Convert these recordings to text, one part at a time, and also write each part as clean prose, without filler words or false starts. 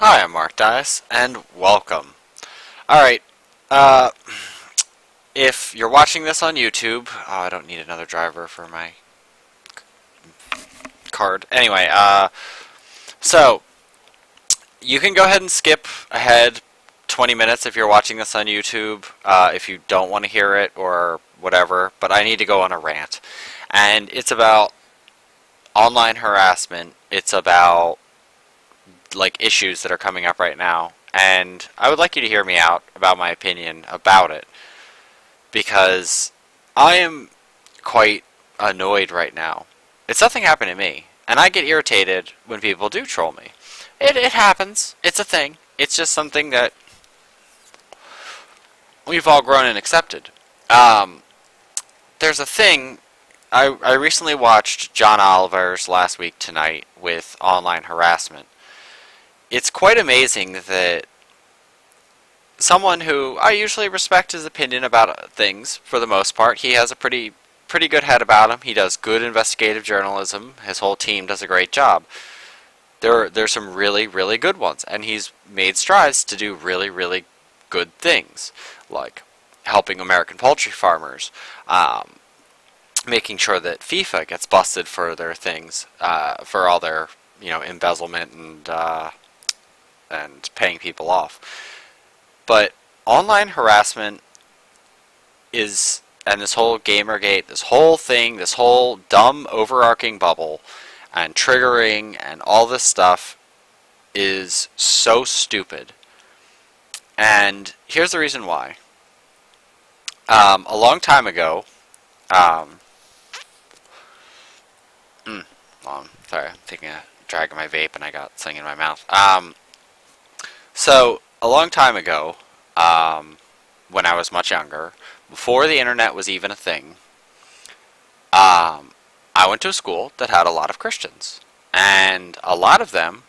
Hi, I'm Mark Dias, and welcome. Alright, uh, if you're watching this on YouTube, I don't need another driver for my card. Anyway, so, you can go ahead and skip ahead 20 minutes if you're watching this on YouTube, if you don't want to hear it or whatever, but I need to go on a rant. And it's about online harassment, it's about issues that are coming up right now, and I would like you to hear me out about my opinion about it, because I am quite annoyed right now. It's nothing happened to me, and I get irritated when people do troll me. It happens. It's a thing. It's just something that we've all grown and accepted. There's a thing. I recently watched John Oliver's Last Week Tonight with online harassment. It's quite amazing that someone who I usually respect his opinion about things, for the most part, he has a pretty good head about him. He does good investigative journalism. His whole team does a great job. There's some really good ones, and he's made strides to do really good things, like helping American poultry farmers, making sure that FIFA gets busted for their things, for all their embezzlement and paying people off. But online harassment is, and this whole Gamergate, this whole thing, this whole dumb overarching bubble and triggering and all this stuff is so stupid. And here's the reason why. A long time ago, sorry, I'm dragging my vape and I got something in my mouth. So, a long time ago, when I was much younger, before the internet was even a thing, I went to a school that had a lot of Christians. And a lot of them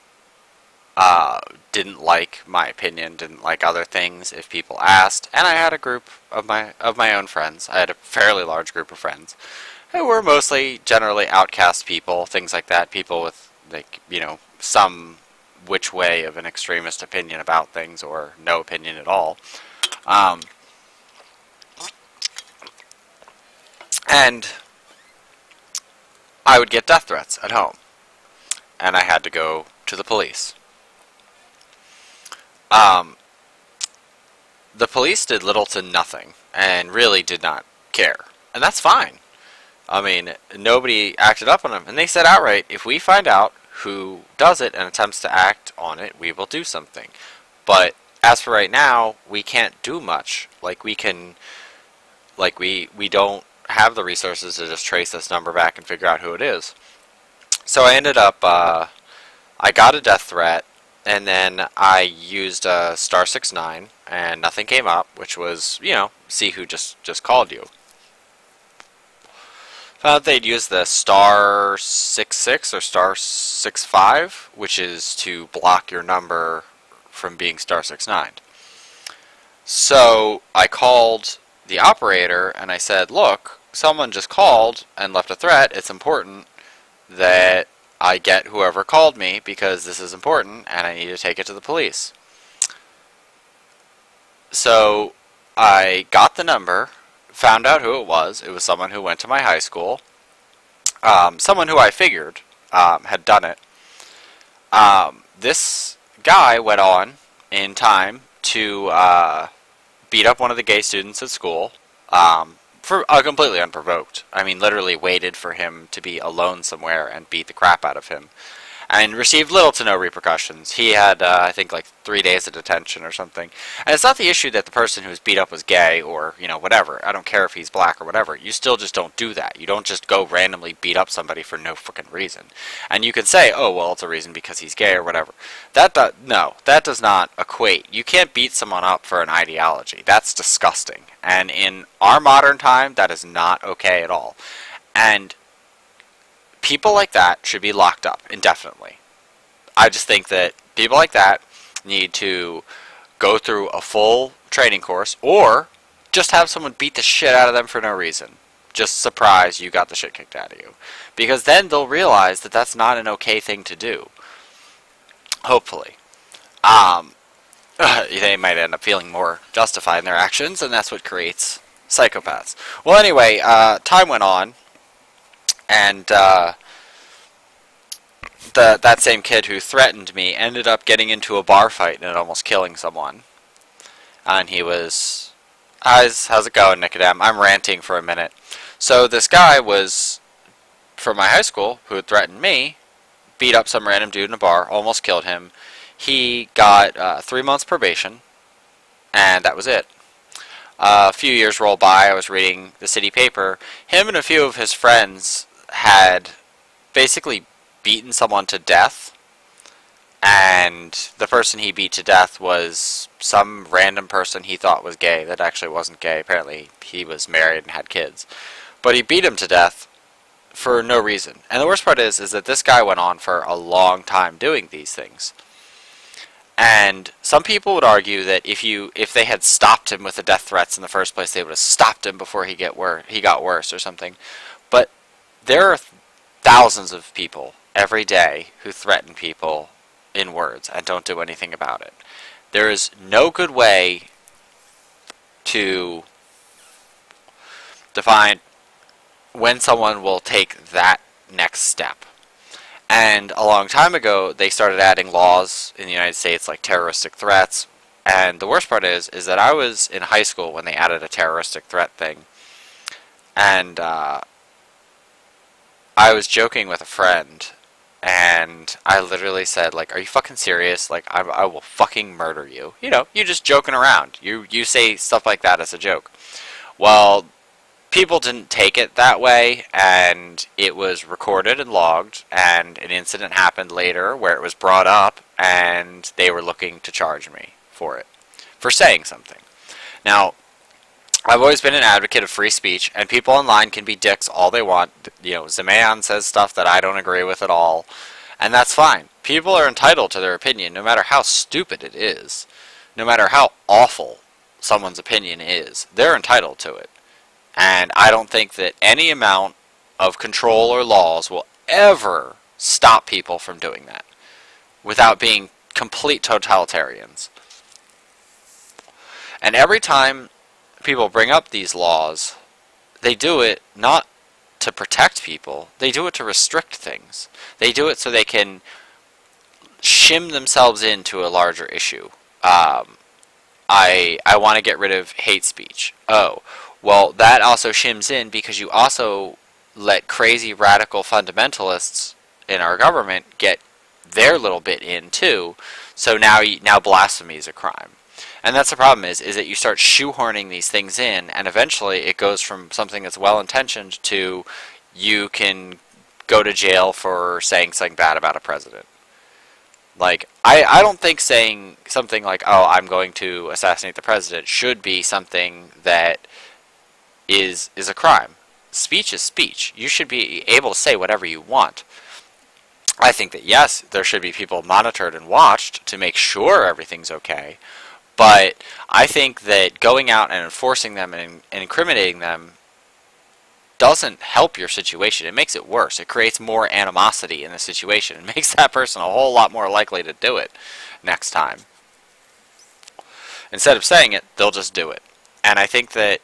didn't like my opinion, didn't like other things if people asked. And I had a group of my own friends. I had a fairly large group of friends who were mostly generally outcast people, things like that, people with, some which way of an extremist opinion about things, or no opinion at all. And I would get death threats at home, and I had to go to the police. The police did little to nothing, and really did not care. And that's fine. I mean, nobody acted up on them, and they said outright, if we find out who does it and attempts to act on it, we will do something. But as for right now, we can't do much. We don't have the resources to just trace this number back and figure out who it is. So I ended up, I got a death threat, and then I used *69, and nothing came up, which was, see who just called you. Found out they'd use the *66 or *65, which is to block your number from being *69. So I called the operator and I said, look, someone just called and left a threat. It's important that I get whoever called me because this is important and I need to take it to the police. So I got the number, found out who it was. It was someone who went to my high school. Someone who I figured had done it. This guy went on in time to beat up one of the gay students at school, for completely unprovoked. I mean, literally waited for him to be alone somewhere and beat the crap out of him, and received little to no repercussions. He had, I think, 3 days of detention or something. And it's not the issue that the person who was beat up was gay or, whatever. I don't care if he's black or whatever. You still just don't do that. You don't just go randomly beat up somebody for no frickin' reason. And you can say, oh, well, it's a reason because he's gay or whatever. No, that does not equate. You can't beat someone up for an ideology. That's disgusting. And in our modern time, that is not okay at all. And people like that should be locked up indefinitely. I just think that people like that need to go through a full training course, or just have someone beat the shit out of them for no reason. Just surprise you got the shit kicked out of you. Because then they'll realize that that's not an okay thing to do. Hopefully. um, they might end up feeling more justified in their actions, and that's what creates psychopaths. Well, anyway, time went on, and that same kid who threatened me ended up getting into a bar fight and almost killing someone. And he was, how's it going, Nicodem? I'm ranting for a minute. So this guy was from my high school who had threatened me, beat up some random dude in a bar, almost killed him. He got 3 months probation, and that was it. A few years rolled by. I was reading the city paper. Him and a few of his friends had basically beaten someone to death, and the person he beat to death was some random person he thought was gay that actually wasn't gay. Apparently he was married and had kids, but he beat him to death for no reason. And the worst part is that this guy went on for a long time doing these things. And some people would argue that if they had stopped him with the death threats in the first place, they would have stopped him before he got worse or something. But there are thousands of people every day who threaten people in words and don't do anything about it. There is no good way to define when someone will take that next step. And a long time ago, they started adding laws in the United States like terroristic threats. And the worst part is that I was in high school when they added a terroristic threat thing. And I was joking with a friend, and I literally said, like, are you fucking serious? Like, I will fucking murder you. You know, you just joking around. You say stuff like that as a joke. Well, people didn't take it that way, and it was recorded and logged, and an incident happened later where it was brought up, and they were looking to charge me for it, for saying something. Now, I've always been an advocate of free speech, and people online can be dicks all they want. You know, Zemayan says stuff that I don't agree with at all, and that's fine. People are entitled to their opinion, no matter how stupid it is, no matter how awful someone's opinion is. They're entitled to it. And I don't think that any amount of control or laws will ever stop people from doing that without being complete totalitarians. And every time people bring up these laws, they do it not to protect people, they do it to restrict things. They do it so they can shim themselves into a larger issue. I want to get rid of hate speech. Oh, well, that also shims in because you also let crazy radical fundamentalists in our government get their little bit in too. So now blasphemy is a crime. And that's the problem is that you start shoehorning these things in, and eventually it goes from something that's well-intentioned to you can go to jail for saying something bad about a president. Like, I don't think saying something like, oh, I'm going to assassinate the president should be something that is a crime. Speech is speech. You should be able to say whatever you want. I think that, yes, there should be people monitored and watched to make sure everything's okay. But I think that going out and enforcing them and incriminating them doesn't help your situation. It makes it worse. It creates more animosity in the situation. It makes that person a whole lot more likely to do it next time. Instead of saying it, they'll just do it. And I think that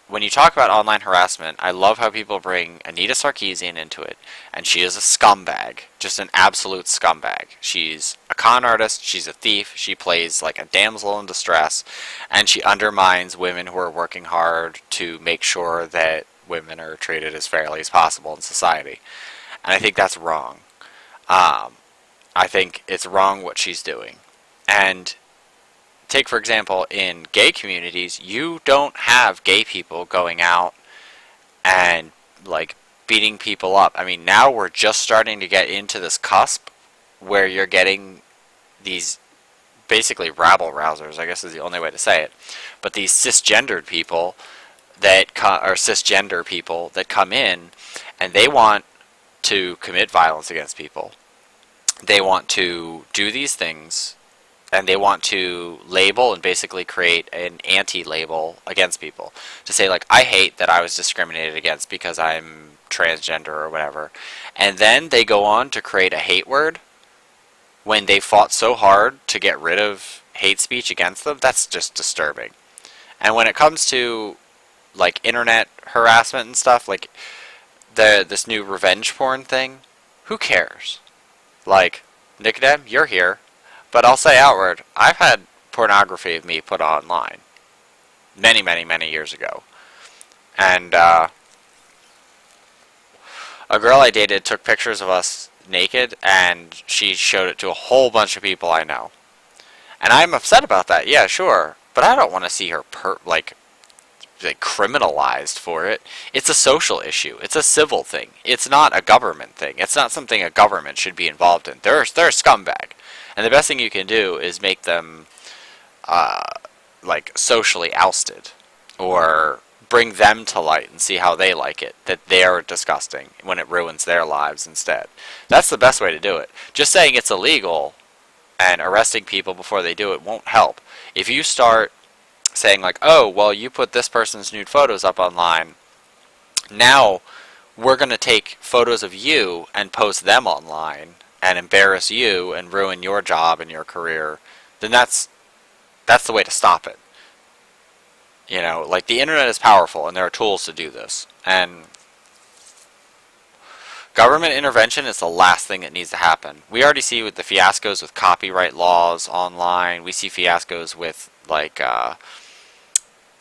when you talk about online harassment, I love how people bring Anita Sarkeesian into it, and she is a scumbag, just an absolute scumbag. She's a con artist, she's a thief, she plays like a damsel in distress, and she undermines women who are working hard to make sure that women are treated as fairly as possible in society. And I think that's wrong. I think it's wrong what she's doing. And take, for example, in gay communities, you don't have gay people going out and, like, beating people up. I mean, now we're just starting to get into this cusp where you're getting these basically rabble-rousers, I guess is the only way to say it, but these cisgendered people that cisgender people that come in, and they want to commit violence against people. They want to do these things, and they want to label and basically create an anti-label against people. To say, like, I hate that I was discriminated against because I'm transgender or whatever. And then they go on to create a hate word when they fought so hard to get rid of hate speech against them, that's just disturbing. And when it comes to like internet harassment and stuff, like this new revenge porn thing, who cares? Like, Nicodem, you're here, but I'll say outward, I've had pornography of me put online many, many, many years ago. And a girl I dated took pictures of us naked, and she showed it to a whole bunch of people I know. And I'm upset about that, yeah, sure, but I don't want to see her like criminalized for it. It's a social issue. It's a civil thing. It's not a government thing. It's not something a government should be involved in. They're a scumbag. And the best thing you can do is make them like socially ousted, or bring them to light and see how they like it, that they're disgusting when it ruins their lives instead. That's the best way to do it. Just saying it's illegal and arresting people before they do it won't help. If you start saying like, oh, well, you put this person's nude photos up online, now we're going to take photos of you and post them online and embarrass you and ruin your job and your career, then that's the way to stop it. You know, like, the internet is powerful and there are tools to do this. And government intervention is the last thing that needs to happen. We already see with the fiascos with copyright laws online. We see fiascos with, like,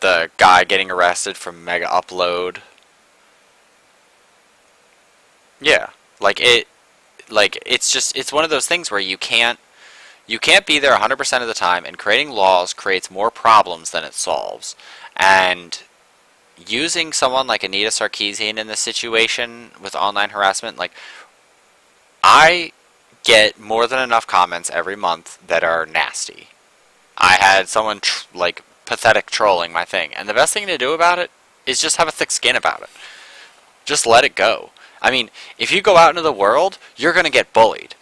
the guy getting arrested from Mega Upload. Yeah, it's one of those things where you can't be there 100% of the time, and creating laws creates more problems than it solves. And using someone like Anita Sarkeesian in this situation with online harassment, like, I get more than enough comments every month that are nasty. I had someone like pathetic trolling my thing, and the best thing to do about it is just have a thick skin about it. Just let it go. I mean, if you go out into the world, you're going to get bullied.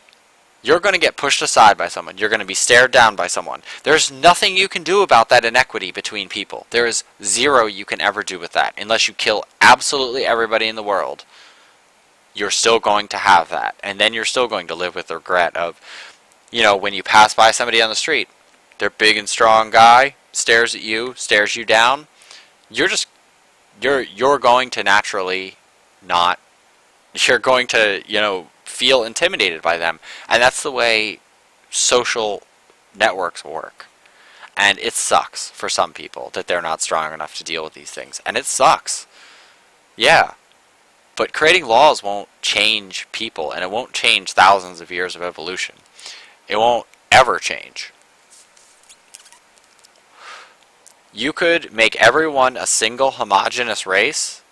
You're going to get pushed aside by someone. You're going to be stared down by someone. There's nothing you can do about that inequity between people. There is zero you can ever do with that. Unless you kill absolutely everybody in the world, you're still going to have that. And then you're still going to live with the regret of, you know, when you pass by somebody on the street, they're big and strong guy, stares at you, stares you down, you're going to naturally not, you're going to, you know, feel intimidated by them. And that's the way social networks work. And it sucks for some people that they're not strong enough to deal with these things. And it sucks. Yeah. But creating laws won't change people, and it won't change thousands of years of evolution. It won't ever change. You could make everyone a single homogeneous race,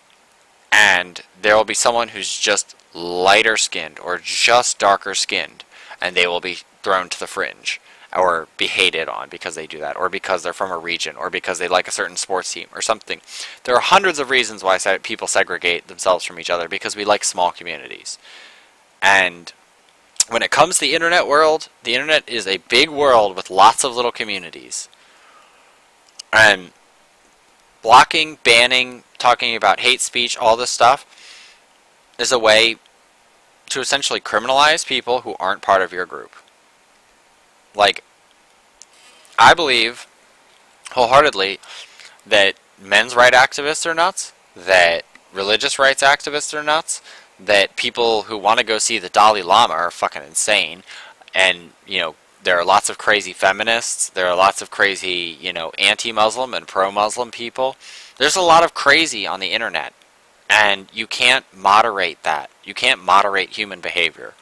and there will be someone who's just lighter skinned or just darker skinned, and they will be thrown to the fringe or be hated on because they do that, or because they're from a region, or because they like a certain sports team or something. There are hundreds of reasons why people segregate themselves from each other, because we like small communities. And when it comes to the internet world, the internet is a big world with lots of little communities. And blocking, banning, talking about hate speech, all this stuff is a way to essentially criminalize people who aren't part of your group. Like, I believe wholeheartedly that men's rights activists are nuts, that religious rights activists are nuts, that people who want to go see the Dalai Lama are fucking insane, and, you know, there are lots of crazy feminists. There are lots of crazy, you know, anti-Muslim and pro-Muslim people. There's a lot of crazy on the internet. And you can't moderate that. You can't moderate human behavior.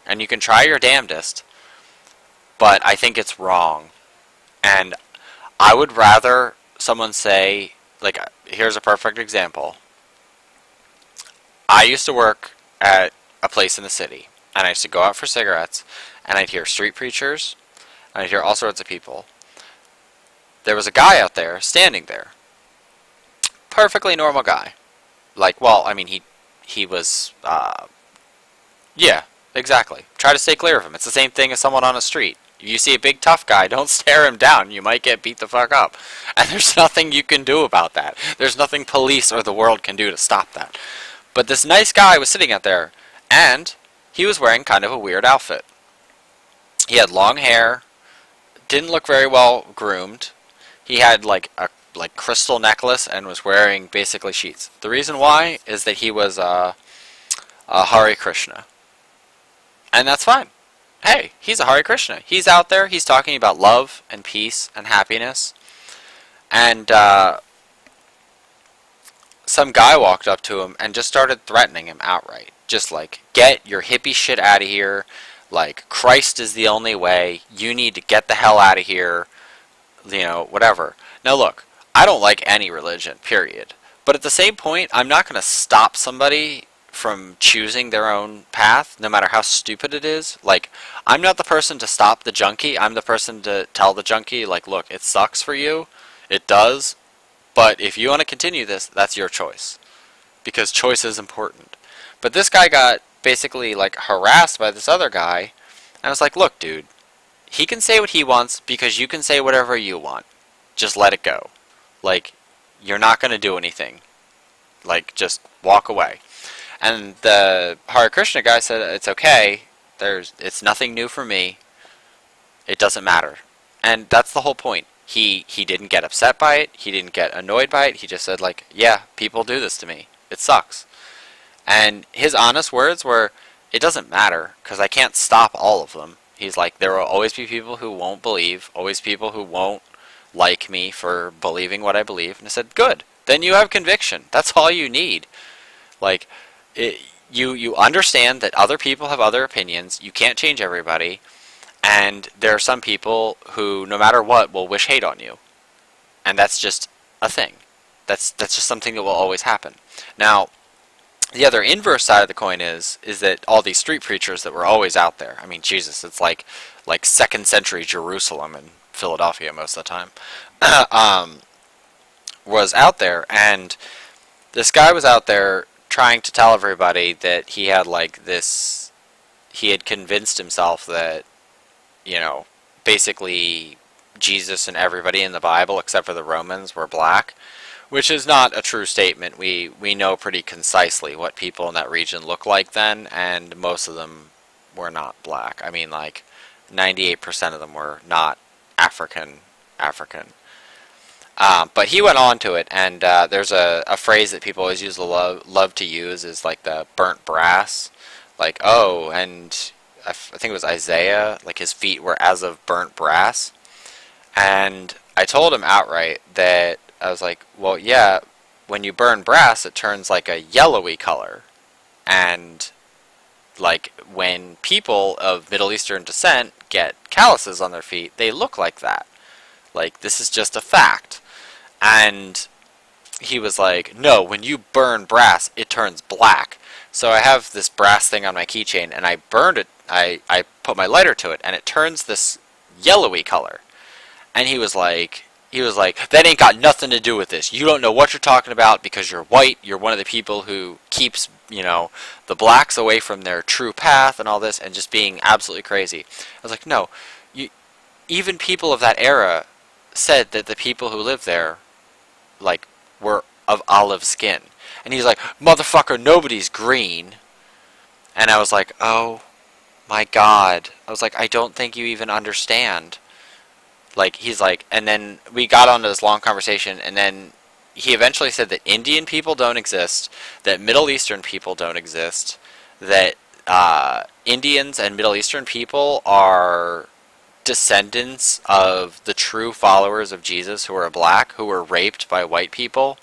And you can try your damnedest, but I think it's wrong. And I would rather someone say, like, here's a perfect example. I used to work at a place in the city, and I used to go out for cigarettes, and I'd hear street preachers, and I'd hear all sorts of people. There was a guy out there, standing there. Perfectly normal guy. Like, well, I mean, he was, yeah, exactly. Try to stay clear of him. It's the same thing as someone on a street. If you see a big tough guy, don't stare him down. You might get beat the fuck up. And there's nothing you can do about that. There's nothing police or the world can do to stop that. But this nice guy was sitting out there, and he was wearing kind of a weird outfit. He had long hair, didn't look very well groomed. He had like a crystal necklace and was wearing basically sheets. The reason why is that he was a Hare Krishna. And that's fine. Hey, he's a Hare Krishna. He's out there, he's talking about love and peace and happiness. And some guy walked up to him and just started threatening him outright. Just like, get your hippie shit out of here. Like, Christ is the only way. You need to get the hell out of here. You know, whatever. Now look, I don't like any religion, period. But at the same point, I'm not going to stop somebody from choosing their own path, no matter how stupid it is. Like, I'm not the person to stop the junkie. I'm the person to tell the junkie, like, look, it sucks for you. It does. But if you want to continue this, that's your choice. Because choice is important. But this guy got basically, like, harassed by this other guy. And I was like, look, dude, he can say what he wants because you can say whatever you want. Just let it go. Like, you're not going to do anything. Like, just walk away. And the Hare Krishna guy said, it's okay. It's nothing new for me. It doesn't matter. And that's the whole point. He didn't get upset by it. He didn't get annoyed by it. He just said, like, yeah, people do this to me. It sucks. And his honest words were, it doesn't matter because I can't stop all of them. He's like, there will always be people who won't believe, always people who won't like me for believing what I believe. And I said, good. Then you have conviction. That's all you need. Like, you understand that other people have other opinions. You can't change everybody. And there are some people who, no matter what, will wish hate on you. And that's just a thing. That's just something that will always happen. Now, the other inverse side of the coin is that all these street preachers that were always out there. I mean, Jesus, it's like 2nd century Jerusalem and Philadelphia most of the time. Was out there, and this guy was out there trying to tell everybody that he had like this. He had convinced himself that, you know, basically Jesus and everybody in the Bible except for the Romans were black, which is not a true statement. We know pretty concisely what people in that region looked like then, and most of them were not black. I mean, like 98% of them were not African. But he went on to it, and there's a phrase that people always love to use is like the burnt brass. Like, oh, and I think it was Isaiah, like his feet were as of burnt brass. And I told him outright that, I was like, well, yeah, when you burn brass, it turns like a yellowy color. And like when people of Middle Eastern descent get calluses on their feet, they look like that. Like, this is just a fact. And he was like, no, when you burn brass, it turns black. So I have this brass thing on my keychain, and I burned it. I put my lighter to it, and it turns this yellowy color. And he was like, that ain't got nothing to do with this. You don't know what you're talking about because you're white. You're one of the people who keeps, you know, the blacks away from their true path and all this, and just being absolutely crazy. I was like, no, even people of that era said that the people who lived there, like, were of olive skin. And he's like, motherfucker, nobody's green. And I was like, oh my God. I was like, I don't think you even understand. Like, he's like, and then we got onto this long conversation, and then he eventually said that Indian people don't exist, that Middle Eastern people don't exist, that Indians and Middle Eastern people are descendants of the true followers of Jesus who are black, who were raped by white people,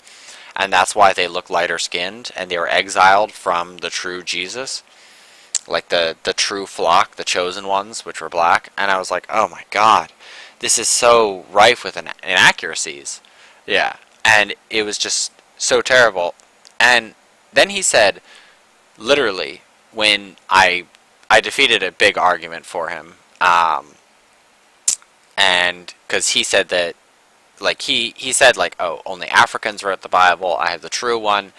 and that's why they look lighter skinned, and they were exiled from the true Jesus, like the true flock, the chosen ones, which were black. And I was like, oh my God, this is so rife with inaccuracies. Yeah, and it was just so terrible. And then he said, literally, when I defeated a big argument for him, and because he said that, like, he said, like, oh, only Africans wrote the Bible, I have the true one.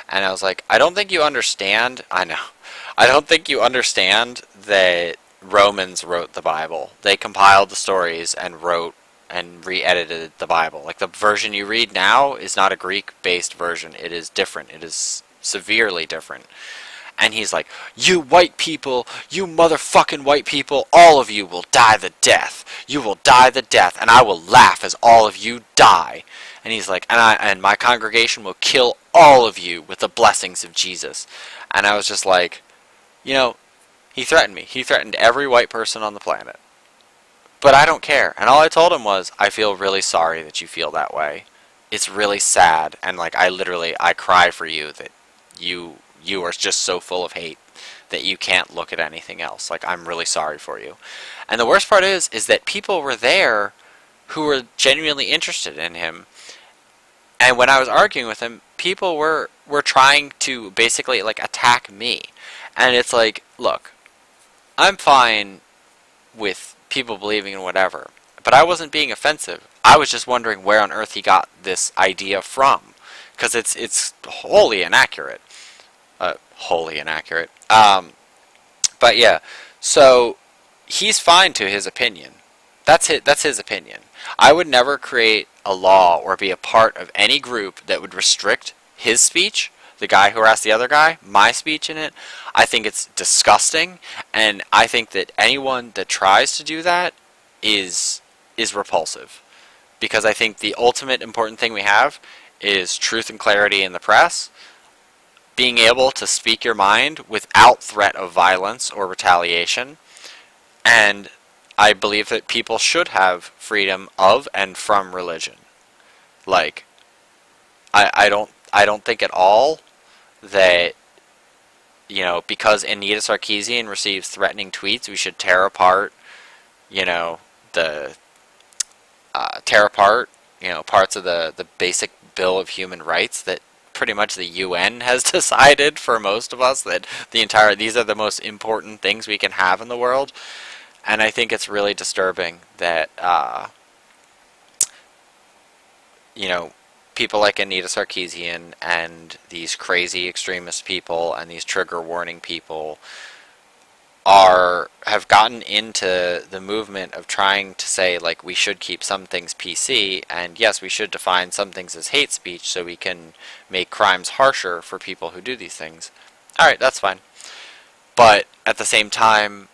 And I was like, I don't think you understand. I know. I don't think you understand that Romans wrote the Bible. They compiled the stories and wrote and re-edited the Bible. Like, the version you read now is not a Greek-based version. It is different. It is severely different. And he's like, you white people, you motherfucking white people, all of you will die the death. You will die the death, and I will laugh as all of you die. And he's like, and my congregation will kill all of you with the blessings of Jesus. And I was just like, you know, he threatened me. He threatened every white person on the planet. But I don't care. And all I told him was, I feel really sorry that you feel that way. It's really sad. And like, I cry for you that you are just so full of hate that you can't look at anything else. Like, I'm really sorry for you. And the worst part is that people were there who were genuinely interested in him. And when I was arguing with him, people were trying to basically like attack me. And it's like, look, I'm fine with people believing in whatever, but I wasn't being offensive. I was just wondering where on earth he got this idea from, because it's wholly inaccurate. Wholly inaccurate. But yeah, so he's fine to his opinion. That's his opinion. I would never create a law or be a part of any group that would restrict his speech, the guy who harassed the other guy, my speech in it. I think it's disgusting, and I think that anyone that tries to do that is repulsive. Because I think the ultimate important thing we have is truth and clarity in the press, being able to speak your mind without threat of violence or retaliation, and I believe that people should have freedom of and from religion. Like, I don't think at all that, you know, because Anita Sarkeesian receives threatening tweets, we should tear apart, you know, parts of the basic Bill of Human Rights that pretty much the UN has decided for most of us that these are the most important things we can have in the world. And I think it's really disturbing that, you know, people like Anita Sarkeesian and these crazy extremist people and these trigger warning people have gotten into the movement of trying to say, like, we should keep some things PC, and yes, we should define some things as hate speech so we can make crimes harsher for people who do these things. Alright, that's fine. But at the same time,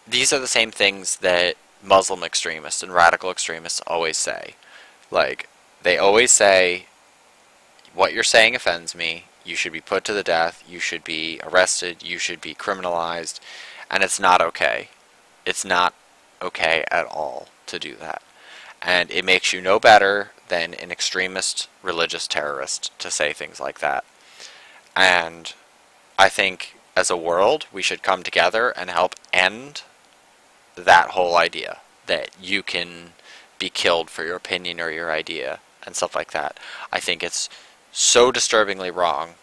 these are the same things that Muslim extremists and radical extremists always say. Like, they always say, what you're saying offends me, you should be put to the death, you should be arrested, you should be criminalized, and it's not okay. It's not okay at all to do that. And it makes you no better than an extremist religious terrorist to say things like that. And I think as a world, we should come together and help end that whole idea that you can be killed for your opinion or your idea and stuff like that. I think it's so disturbingly wrong,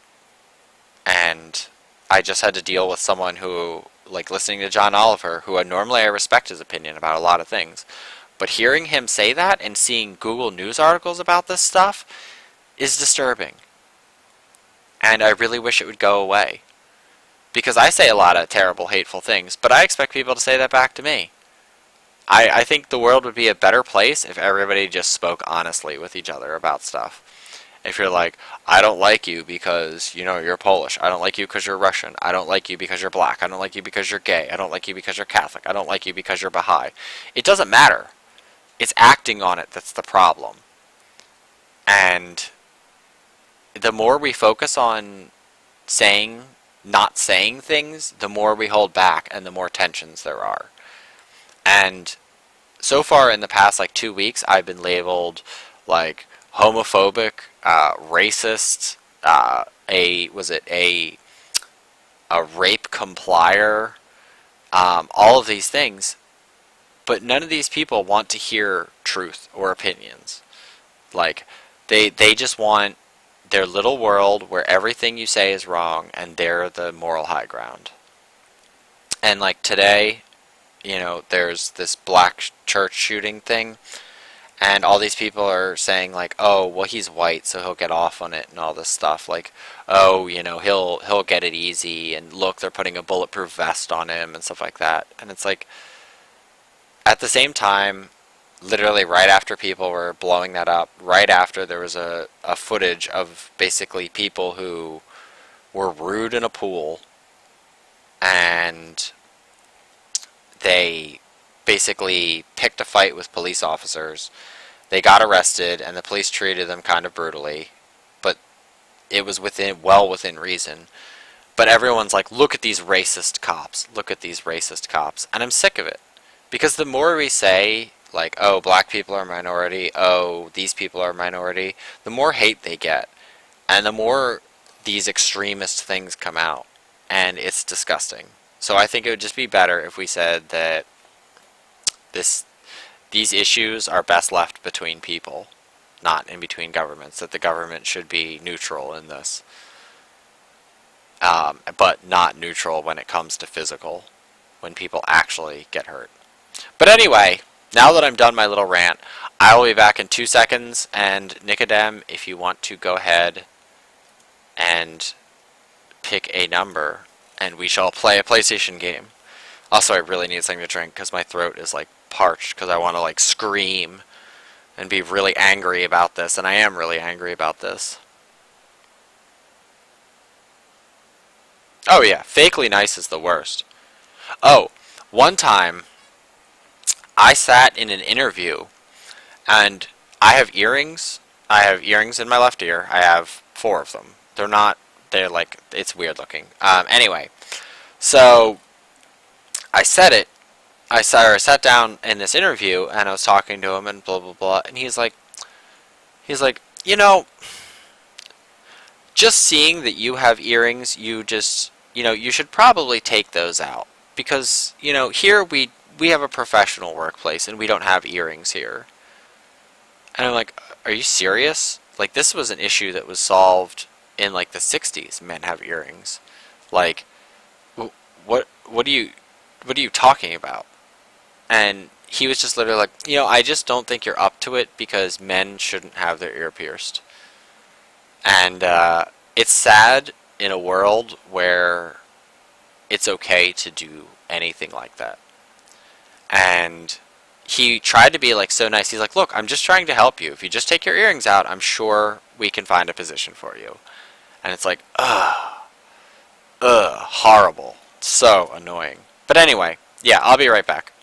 and I just had to deal with someone who, like, listening to John Oliver, who normally I respect his opinion about a lot of things, but hearing him say that and seeing Google News articles about this stuff is disturbing, and I really wish it would go away, because I say a lot of terrible, hateful things, but I expect people to say that back to me. I think the world would be a better place if everybody just spoke honestly with each other about stuff. If you're like, I don't like you because, you know, you're Polish. I don't like you because you're Russian. I don't like you because you're black. I don't like you because you're gay. I don't like you because you're Catholic. I don't like you because you're Baha'i. It doesn't matter. It's acting on it that's the problem. And the more we focus on not saying things, the more we hold back and the more tensions there are. And so far in the past, like, 2 weeks, I've been labeled, like, homophobic, racist, a rape complier, all of these things, but none of these people want to hear truth or opinions. Like, they just want their little world where everything you say is wrong and they're the moral high ground. And like today, you know, there's this black church shooting thing, and all these people are saying, like, oh, well, he's white, so he'll get off on it and all this stuff. Like, oh, you know, he'll get it easy, and look, they're putting a bulletproof vest on him and stuff like that. And it's like, at the same time, literally right after people were blowing that up, right after there was a footage of basically people who were rude in a pool, and they basically picked a fight with police officers. They got arrested, and the police treated them kind of brutally, but it was well within reason. But everyone's like, look at these racist cops, look at these racist cops, and I'm sick of it. Because the more we say, like, oh, black people are a minority, oh, these people are a minority, the more hate they get, and the more these extremist things come out, and it's disgusting. So I think it would just be better if we said that this these issues are best left between people, not in between governments, that the government should be neutral in this. But not neutral when it comes to physical, when people actually get hurt. But anyway, now that I'm done my little rant, I will be back in 2 seconds, and Nicodem, if you want to go ahead and pick a number, and we shall play a PlayStation game. Also, I really need something to drink because my throat is like parched because I want to like scream and be really angry about this, and I am really angry about this. Oh yeah, fakely nice is the worst. Oh, one time I sat in an interview, and I have earrings. I have earrings in my left ear. I have 4 of them. They're like, it's weird looking. Anyway, so I said it. I sat down in this interview, and I was talking to him, and blah blah blah, and he's like, you know, just seeing that you have earrings, you should probably take those out, because here we have a professional workplace, and we don't have earrings here. And I'm like, are you serious? Like, this was an issue that was solved in like the 60s. Men have earrings. Like, what are you talking about? And he was just literally like, I just don't think you're up to it because men shouldn't have their ear pierced. And it's sad in a world where it's okay to do anything like that. And he tried to be like so nice. He's like, look, I'm just trying to help you. If you just take your earrings out, I'm sure we can find a position for you. And it's like, horrible. So annoying. But anyway, yeah, I'll be right back.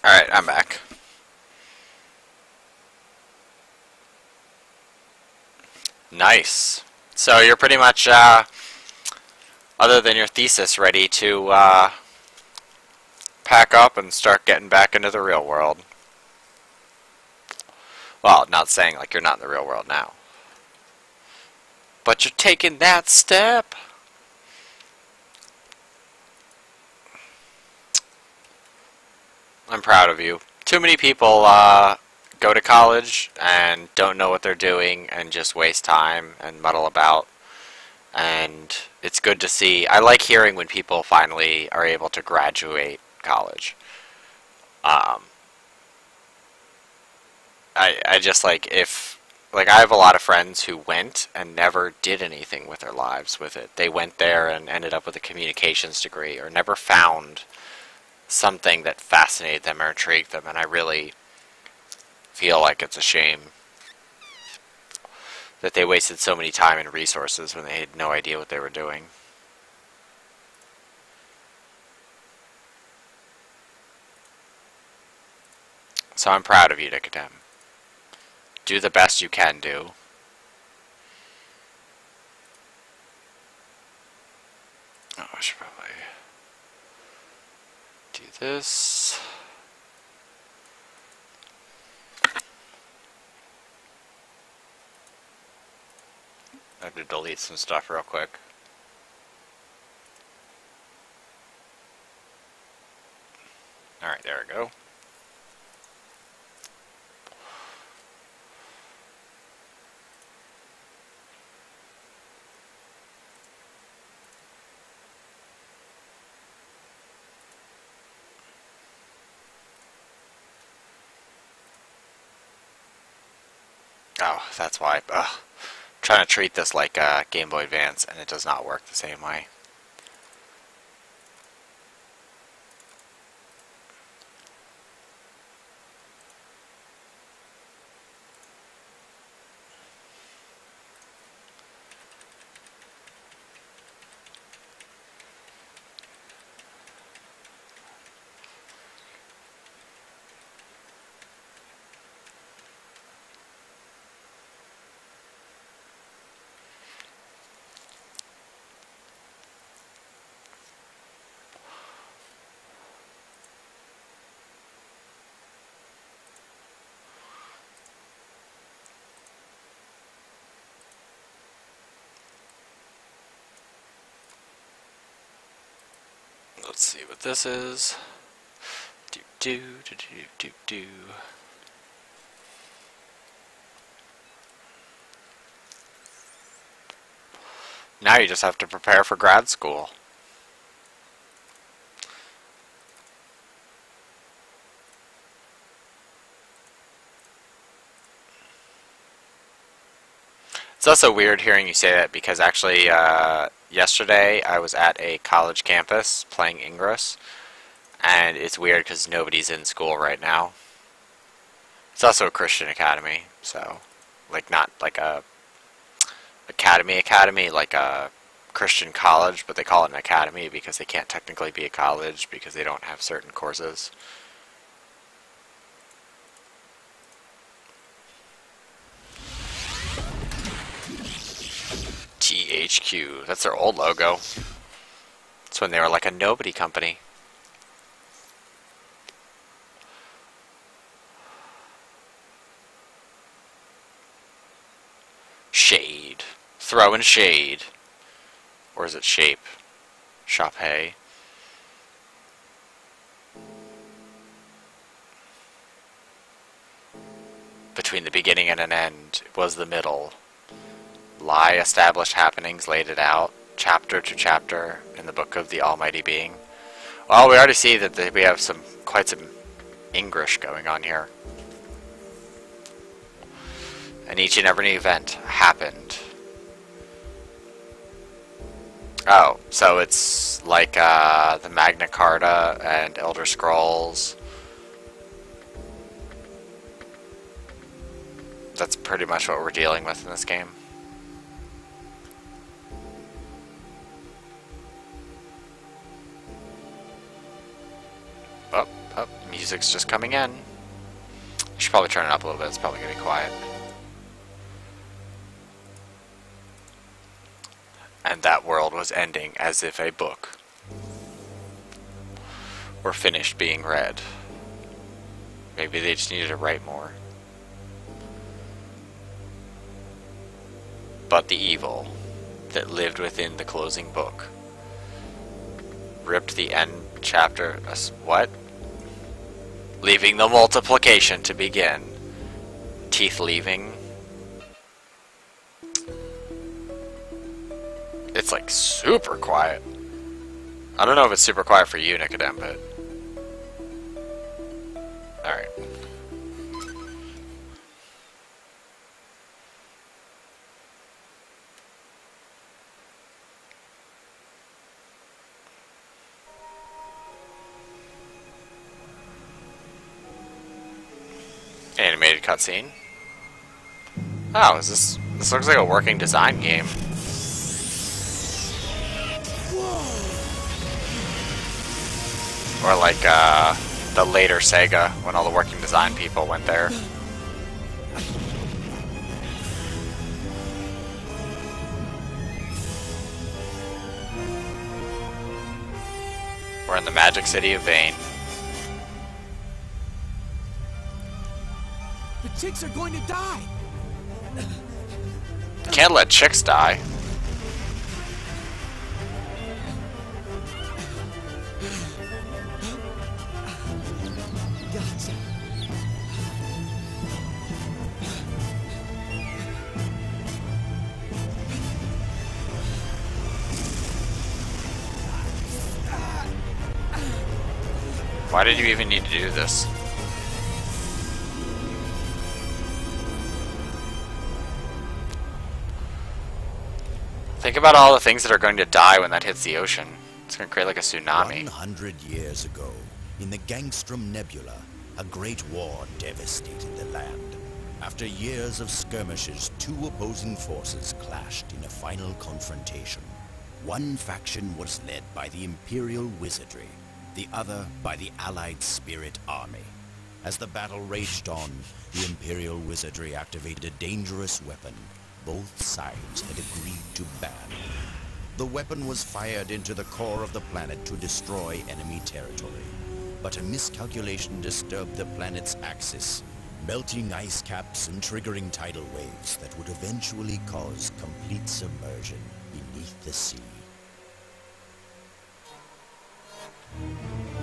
Alright, I'm back. Nice. So you're pretty much, other than your thesis, ready to pack up and start getting back into the real world. Well, not saying like you're not in the real world now. But you're taking that step. I'm proud of you. Too many people go to college and don't know what they're doing and just waste time and muddle about. And it's good to see. I like hearing when people finally are able to graduate college. Um, I just like if like I have a lot of friends who went and never did anything with their lives with it. They went there and ended up with a communications degree or never found something that fascinated them or intrigued them, and I really feel like it's a shame that they wasted so many time and resources when they had no idea what they were doing. So I'm proud of you, Nicodem. Do the best you can do. Oh, I should probably do this. I have to delete some stuff real quick. Alright, there we go. Oh, that's why. Ugh. I'm trying to treat this like a Game Boy Advance, and it does not work the same way. Let's see what this is. Do do do do do do. Now you just have to prepare for grad school. It's also weird hearing you say that because actually yesterday I was at a college campus playing Ingress, and it's weird because nobody's in school right now. It's also a Christian academy, so like not like a academy, like a Christian college, but they call it an academy because they can't technically be a college because they don't have certain courses. THQ, that's their old logo. It's when they were like a nobody company. Shade. Throwing shade. Or is it shape? Shop hay. Between the beginning and an end was the middle. Lie established happenings, laid it out, chapter to chapter, in the book of the Almighty Being. Well, we already see that we have quite some English going on here. And each and every event happened. Oh, so it's like the Magna Carta and Elder Scrolls. That's pretty much what we're dealing with in this game. music's just coming in. I should probably turn it up a little bit. It's probably gonna be quiet. And that world was ending as if a book were finished being read. Maybe they just needed to write more. But the evil that lived within the closing book ripped the end chapter. What? Leaving the multiplication to begin. Teeth leaving. It's like super quiet. I don't know if it's super quiet for you, Nicodem, but... Alright. Animated cutscene. Oh, is this... This looks like a working design game. Or like, the later Sega, when all the working design people went there. We're in the magic city of Vane. The chicks are going to die! Can't let chicks die. Gotcha. Why did you even need to do this? Think about all the things that are going to die when that hits the ocean. It's going to create like a tsunami. 100 years ago, in the Gangstrom Nebula, a great war devastated the land. After years of skirmishes, two opposing forces clashed in a final confrontation. One faction was led by the Imperial Wizardry, the other by the Allied Spirit Army. As the battle raged on, the Imperial Wizardry activated a dangerous weapon both sides had agreed to ban. The weapon was fired into the core of the planet to destroy enemy territory. But a miscalculation disturbed the planet's axis, melting ice caps and triggering tidal waves that would eventually cause complete submersion beneath the sea.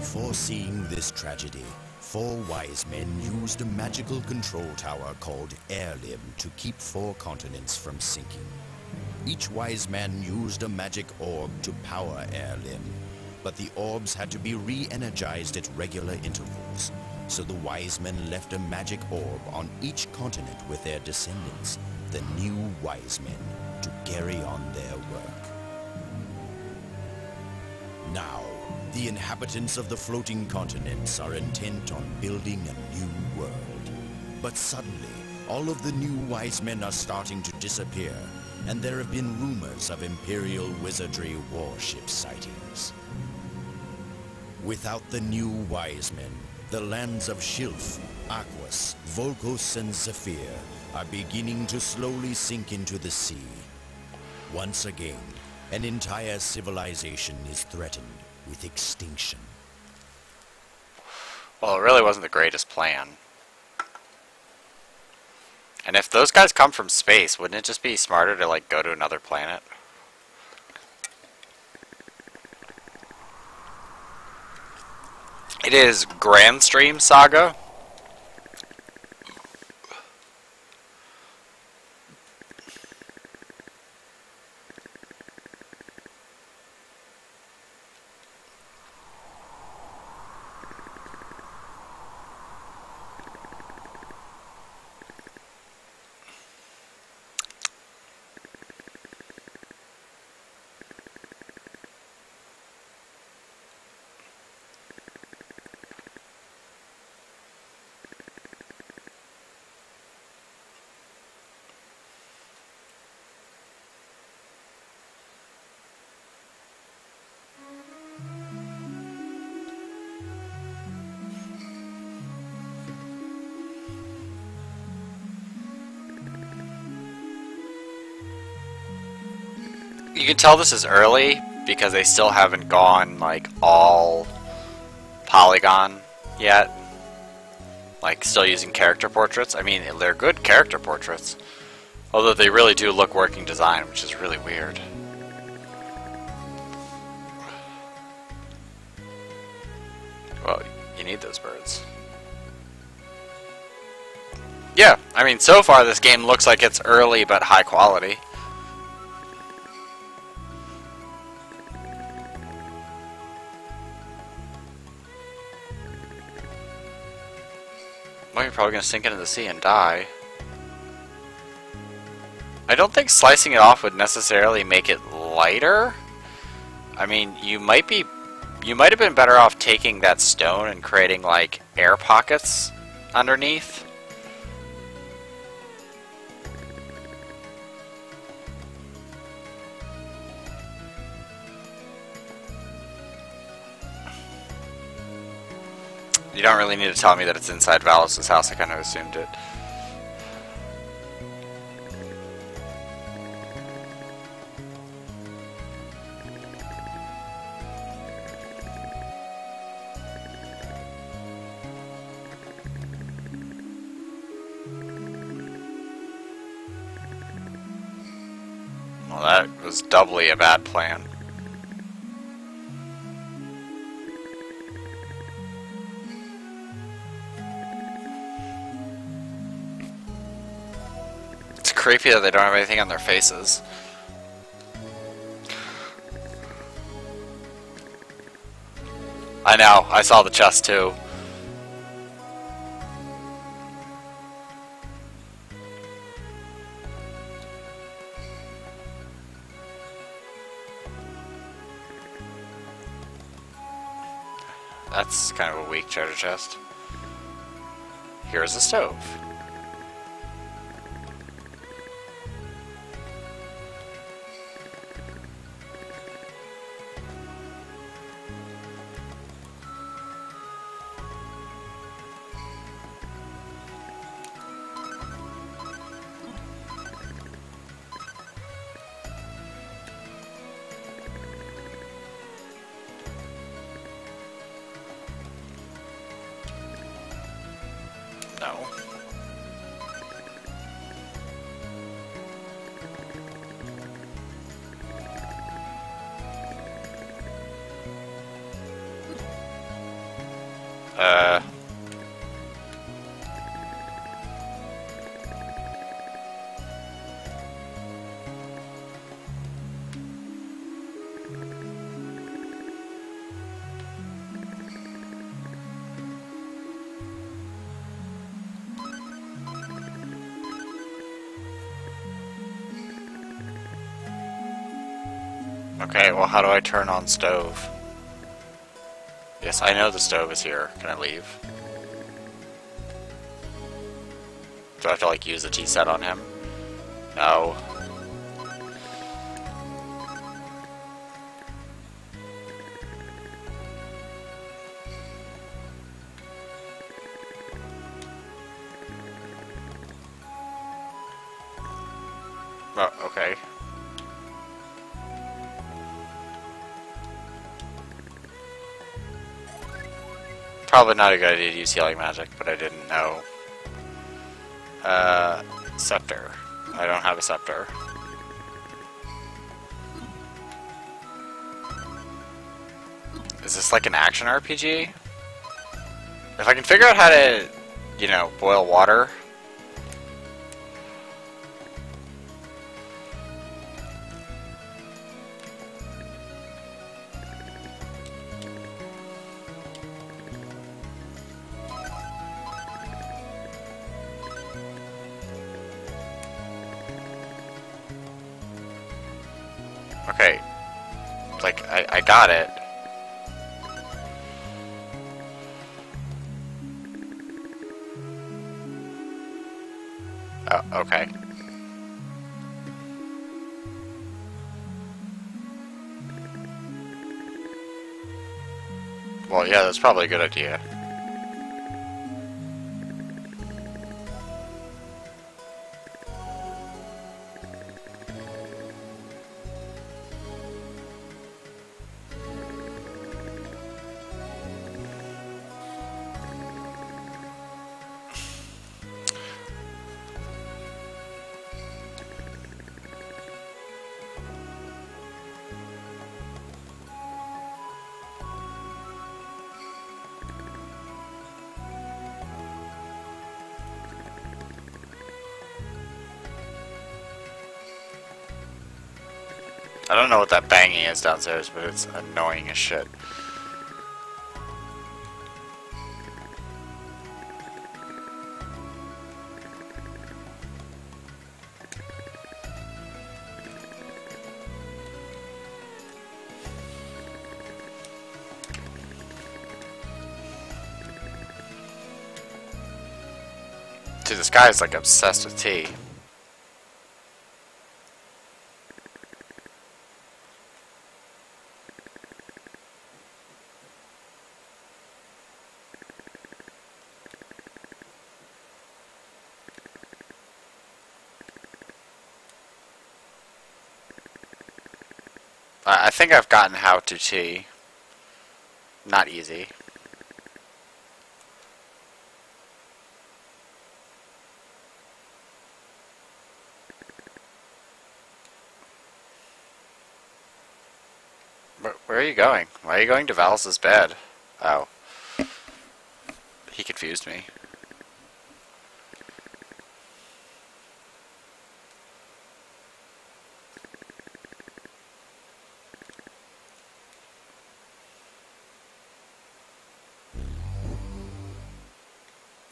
Foreseeing this tragedy, 4 wise men used a magical control tower called Air Limb to keep 4 continents from sinking. Each wise man used a magic orb to power Air Limb, but the orbs had to be re-energized at regular intervals, so the wise men left a magic orb on each continent with their descendants, the new wise men, to carry on their work. Now, the inhabitants of the floating continents are intent on building a new world. But suddenly, all of the new wise men are starting to disappear, and there have been rumors of Imperial Wizardry warship sightings. Without the new wise men, the lands of Shilf, Aquas, Volcos, and Zephyr are beginning to slowly sink into the sea. Once again, an entire civilization is threatened with extinction. Well, it really wasn't the greatest plan. And if those guys come from space, wouldn't it just be smarter to, like, go to another planet? It is Grand Stream Saga. You can tell this is early because they still haven't gone like all polygon yet. Like still using character portraits. I mean, they're good character portraits. Although they really do look working design, which is really weird. Well, you need those birds. Yeah, I mean, so far this game looks like it's early but high quality. Well, you're probably going to sink into the sea and die. I don't think slicing it off would necessarily make it lighter. I mean, you might have been better off taking that stone and creating like air pockets underneath. You don't really need to tell me that it's inside Valos' house. I kind of assumed it. Well, that was doubly a bad plan. It's creepy that they don't have anything on their faces. I know, I saw the chest too. That's kind of a weak treasure chest. Here's a stove. No. Okay, well, how do I turn on stove? Yes, I know the stove is here. Can I leave? Do I have to, like, use the tea set on him? No. Oh, okay. Probably not a good idea to use healing magic, but I didn't know. Scepter. I don't have a scepter. Is this like an action RPG? If I can figure out how to, you know, boil water. Okay, like, I got it. Oh, okay. Well, yeah, that's probably a good idea. I don't know what that banging is downstairs, but it's annoying as shit. Dude, this guy's like obsessed with tea. I think I've gotten how to tea. Not easy. Where are you going? Why are you going to Val's bed? Oh. He confused me.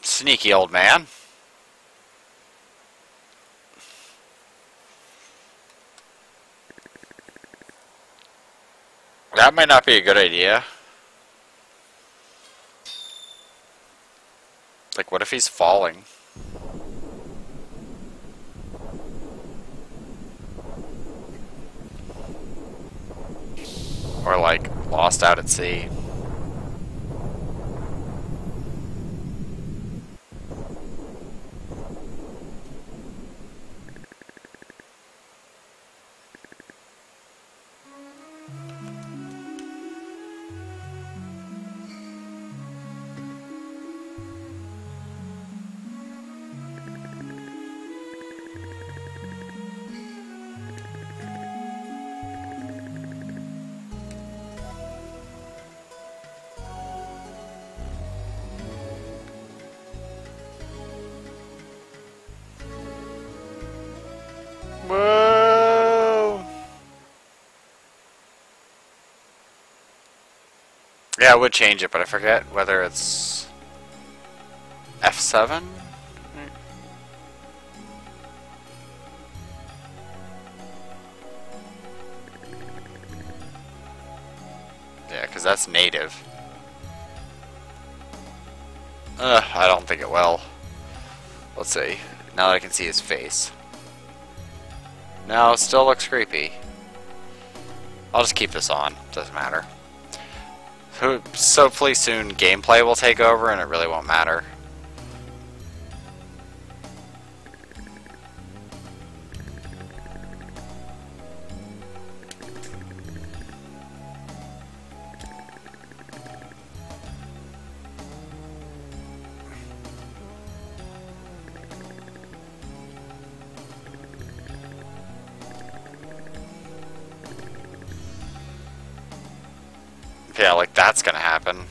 Sneaky old man. That might not be a good idea. Like, what if he's falling? Or, like, lost out at sea. Whoa! Yeah, I would change it, but I forget whether it's F7? Yeah, because that's native. I don't think it will. Let's see. Now that I can see his face. No, it still looks creepy. I'll just keep this on. Doesn't matter. So pretty soon gameplay will take over and it really won't matter. Yeah, like that's gonna happen.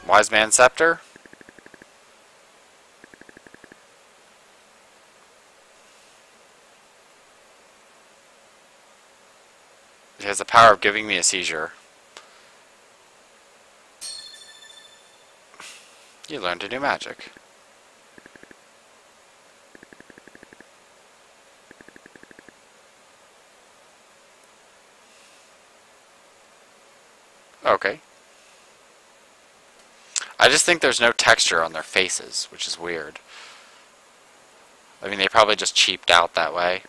Wise Man Scepter? It has the power of giving me a seizure. You learned to do magic. Okay. I just think there's no texture on their faces, which is weird. I mean, they probably just cheaped out that way.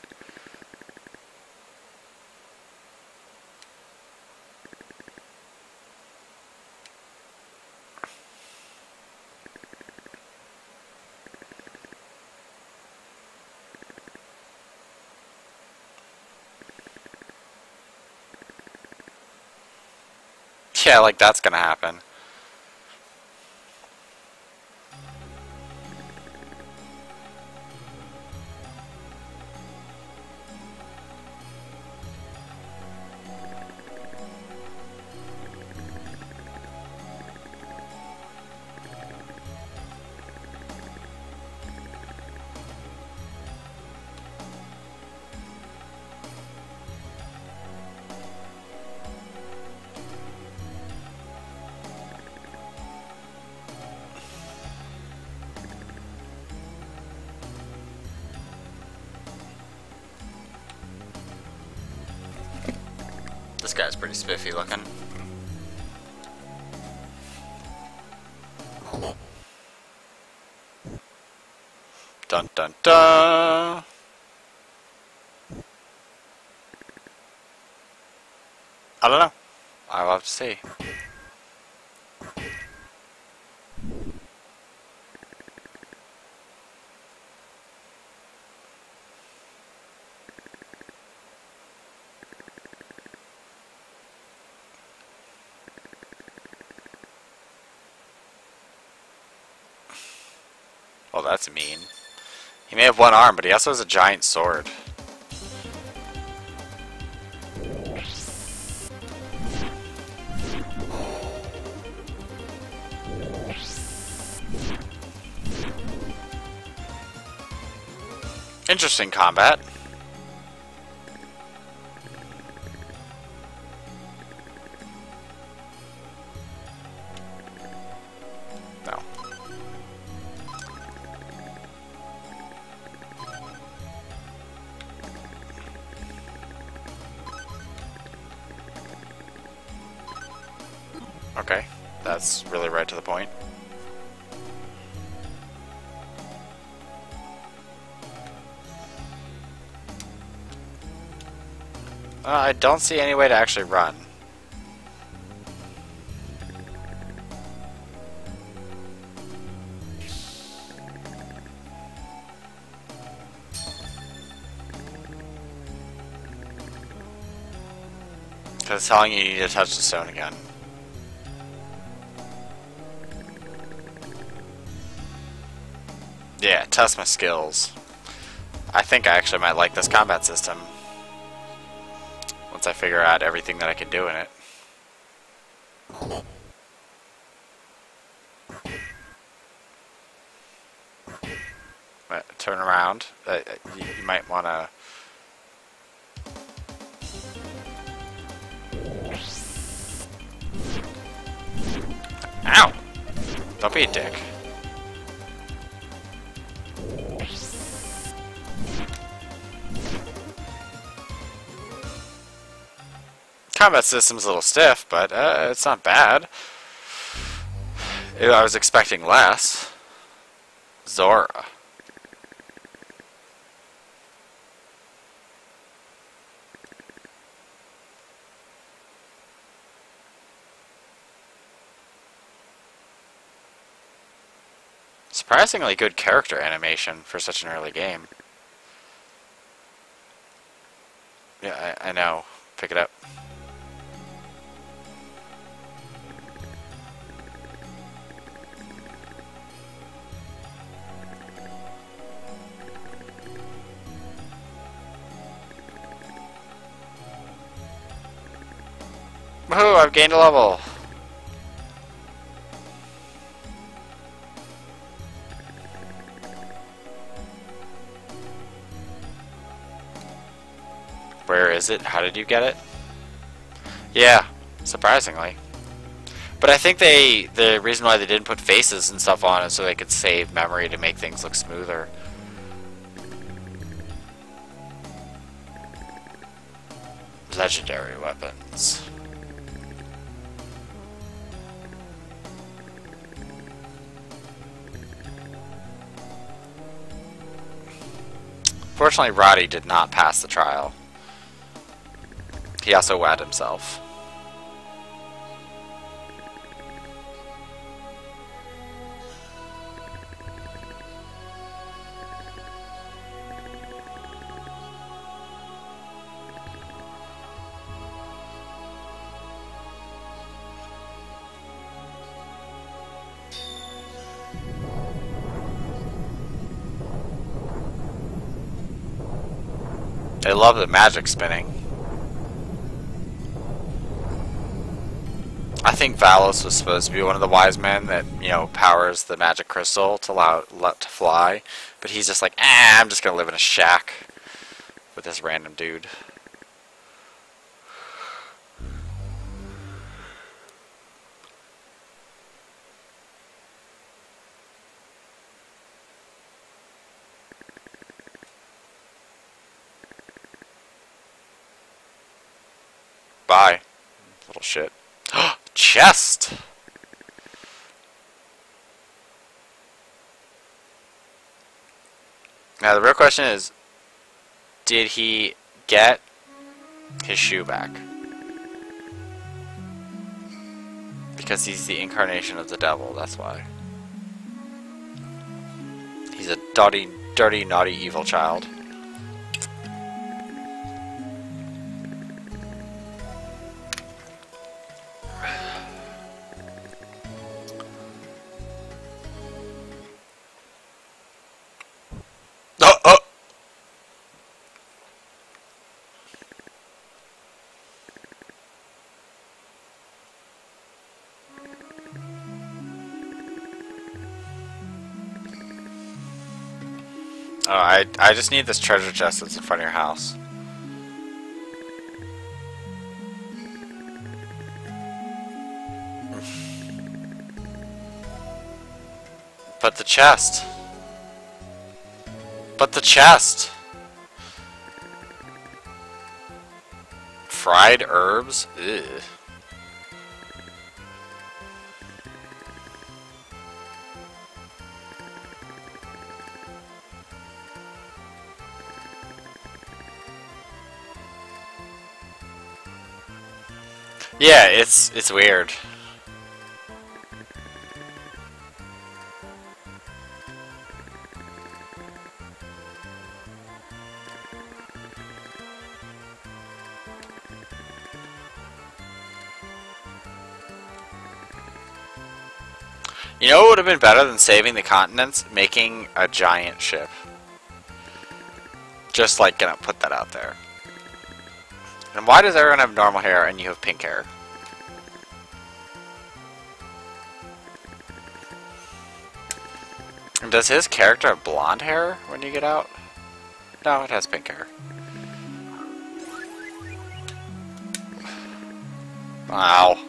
Yeah, like that's gonna happen. pretty spiffy looking. Dun dun dun! I don't know. I'll have to see. Oh, that's mean. He may have one arm, but he also has a giant sword. Interesting combat. No. Okay, that's really right to the point. I don't see any way to actually run. Because it's telling you need to touch the stone again. Yeah, test my skills. I think I actually might like this combat system. Once I figure out everything that I can do in it. Turn around. You might want to... Ow! Don't be a dick. Combat system's a little stiff, but it's not bad. I was expecting less. Zora. Surprisingly good character animation for such an early game. Yeah, I know. Pick it up. Woohoo! I've gained a level! Where is it? How did you get it? Yeah, surprisingly. But I think the reason why they didn't put faces and stuff on it so they could save memory to make things look smoother. Legendary weapons. Fortunately, Roddy did not pass the trial. He also wet himself. I love the magic spinning. I think Valos was supposed to be one of the wise men that, you know, powers the magic crystal to allow it to fly. But he's just like, I'm just gonna live in a shack with this random dude. Bye. chest. Now the real question is, did he get his shoe back? Because he's the incarnation of the devil, that's why. He's a dirty, dirty, naughty, evil child. Oh, I just need this treasure chest that's in front of your house. But the chest. But the chest. Fried herbs? Ugh. Yeah, it's weird. You know what would have been better than saving the continents? Making a giant ship. Just like gonna put that out there. And why does everyone have normal hair and you have pink hair? And does his character have blonde hair when you get out? No, it has pink hair. Wow.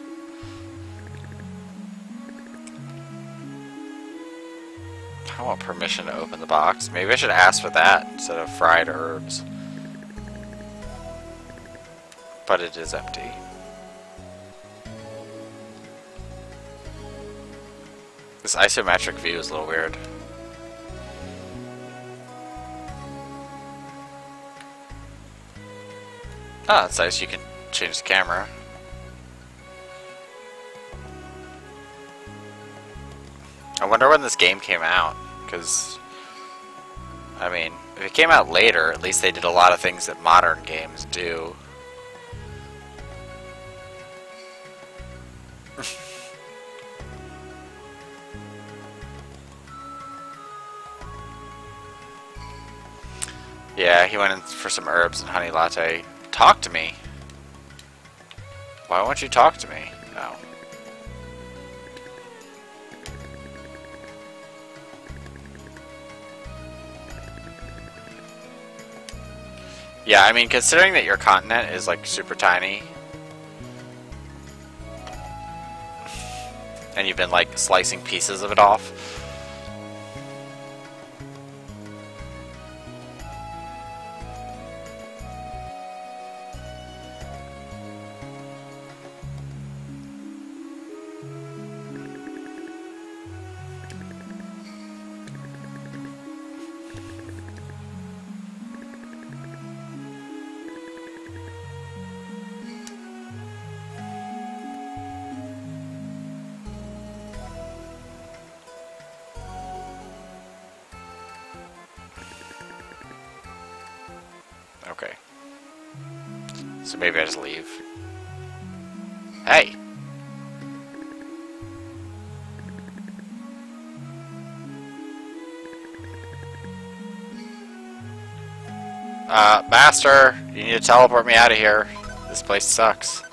I want permission to open the box. Maybe I should ask for that instead of fried herbs. But it is empty. This isometric view is a little weird. Ah, it's nice you can change the camera. I wonder when this game came out, because, I mean, if it came out later, at least they did a lot of things that modern games do. Yeah, he went in for some herbs and honey latte. Talk to me. Why won't you talk to me? No. Yeah, I mean, considering that your continent is like super tiny, and you've been like slicing pieces of it off. Okay. So maybe I just leave. Hey! Master! You need to teleport me out of here. This place sucks.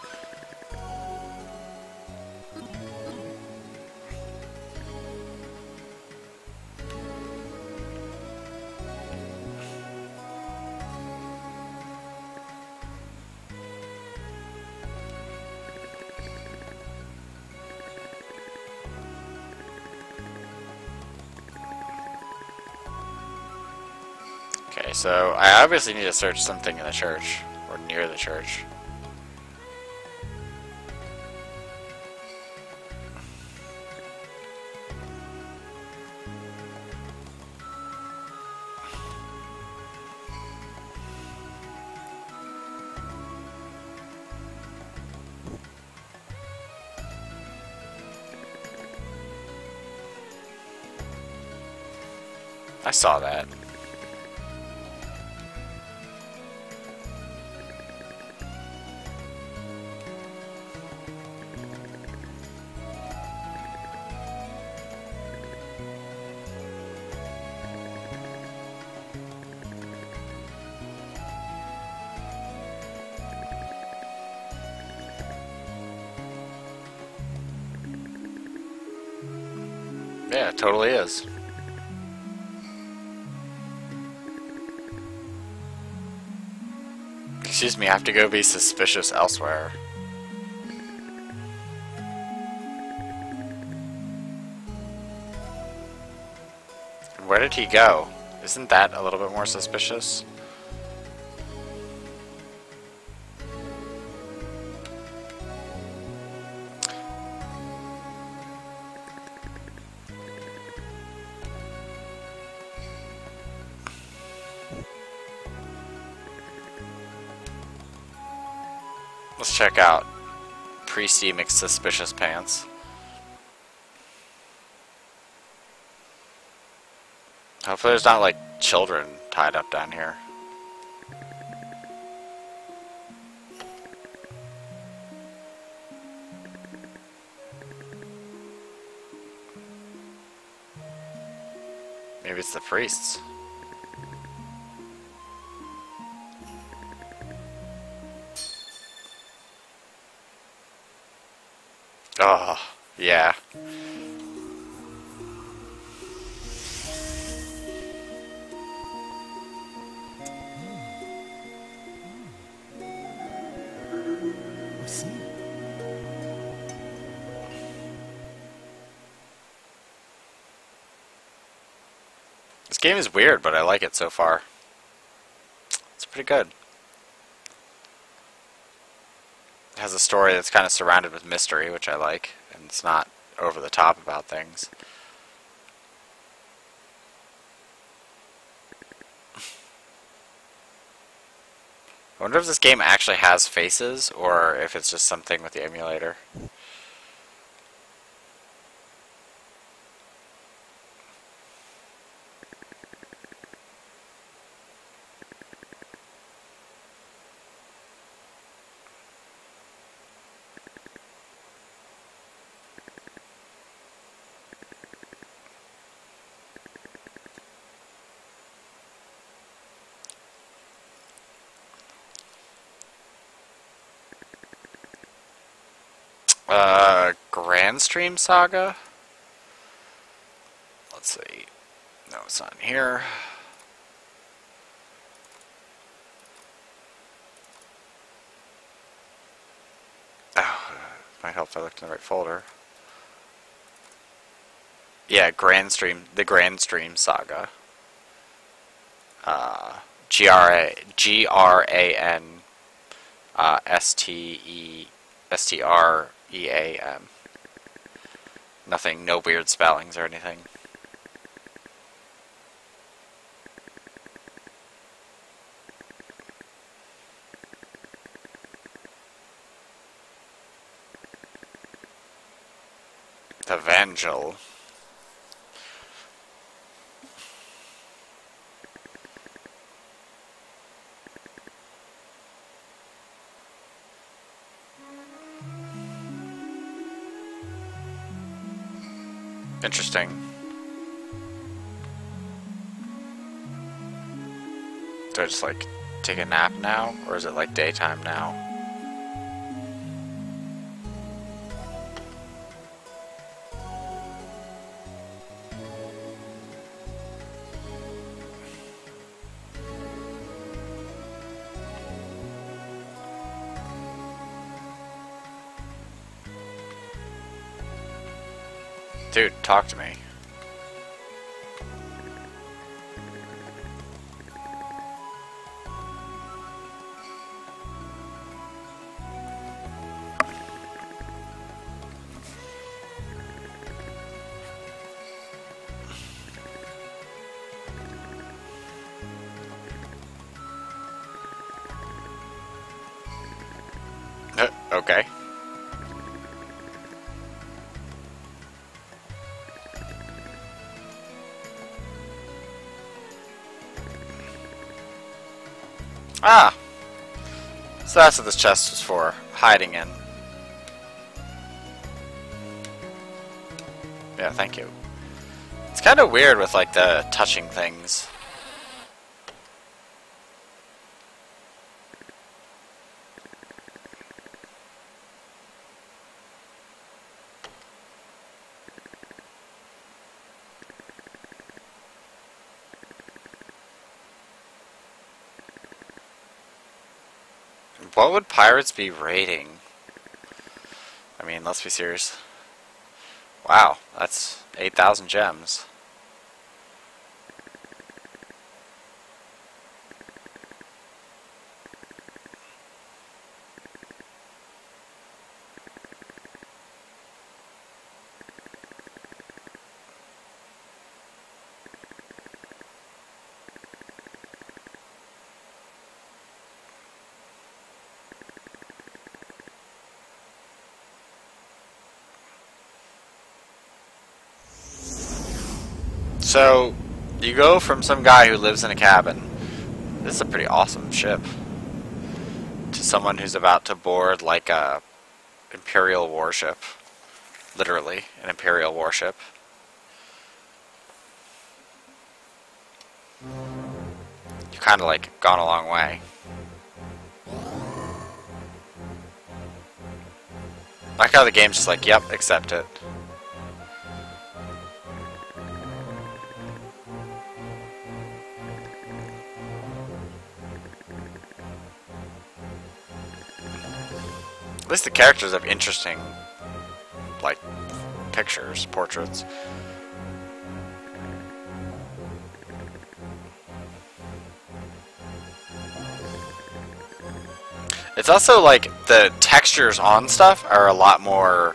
Okay, so I obviously need to search something in the church, or near the church. I saw that. Yeah, it totally is. Excuse me, I have to go be suspicious elsewhere. Where did he go? Isn't that a little bit more suspicious? Let's check out Priesty McSuspicious Pants. Hopefully there's not like children tied up down here. Maybe it's the priests. Oh, yeah. This game is weird, but I like it so far. It's pretty good. It has a story that's kind of surrounded with mystery, which I like, and it's not over the top about things. I wonder if this game actually has faces, or if it's just something with the emulator. Grand Stream Saga? Let's see. No, it's not in here. Oh, might help if I looked in the right folder. Yeah, the Grand Stream Saga. G-R-A-N S-T-R-E-A-M. Nothing, no weird spellings or anything. Evangel. Interesting. Do I just like take a nap now, or is it like daytime now? Dude, talk to me. Okay. Ah! So that's what this chest was for. Hiding in. Yeah, thank you. It's kind of weird with, like, the touching things. What would pirates be raiding? I mean, let's be serious. Wow, that's 8,000 gems. So, you go from some guy who lives in a cabin, this is a pretty awesome ship, to someone who's about to board like a Imperial warship. Literally, an Imperial warship. You've kind of like gone a long way. I like how the game's just like, yep, accept it. At least the characters have interesting, like, pictures, portraits. It's also like the textures on stuff are a lot more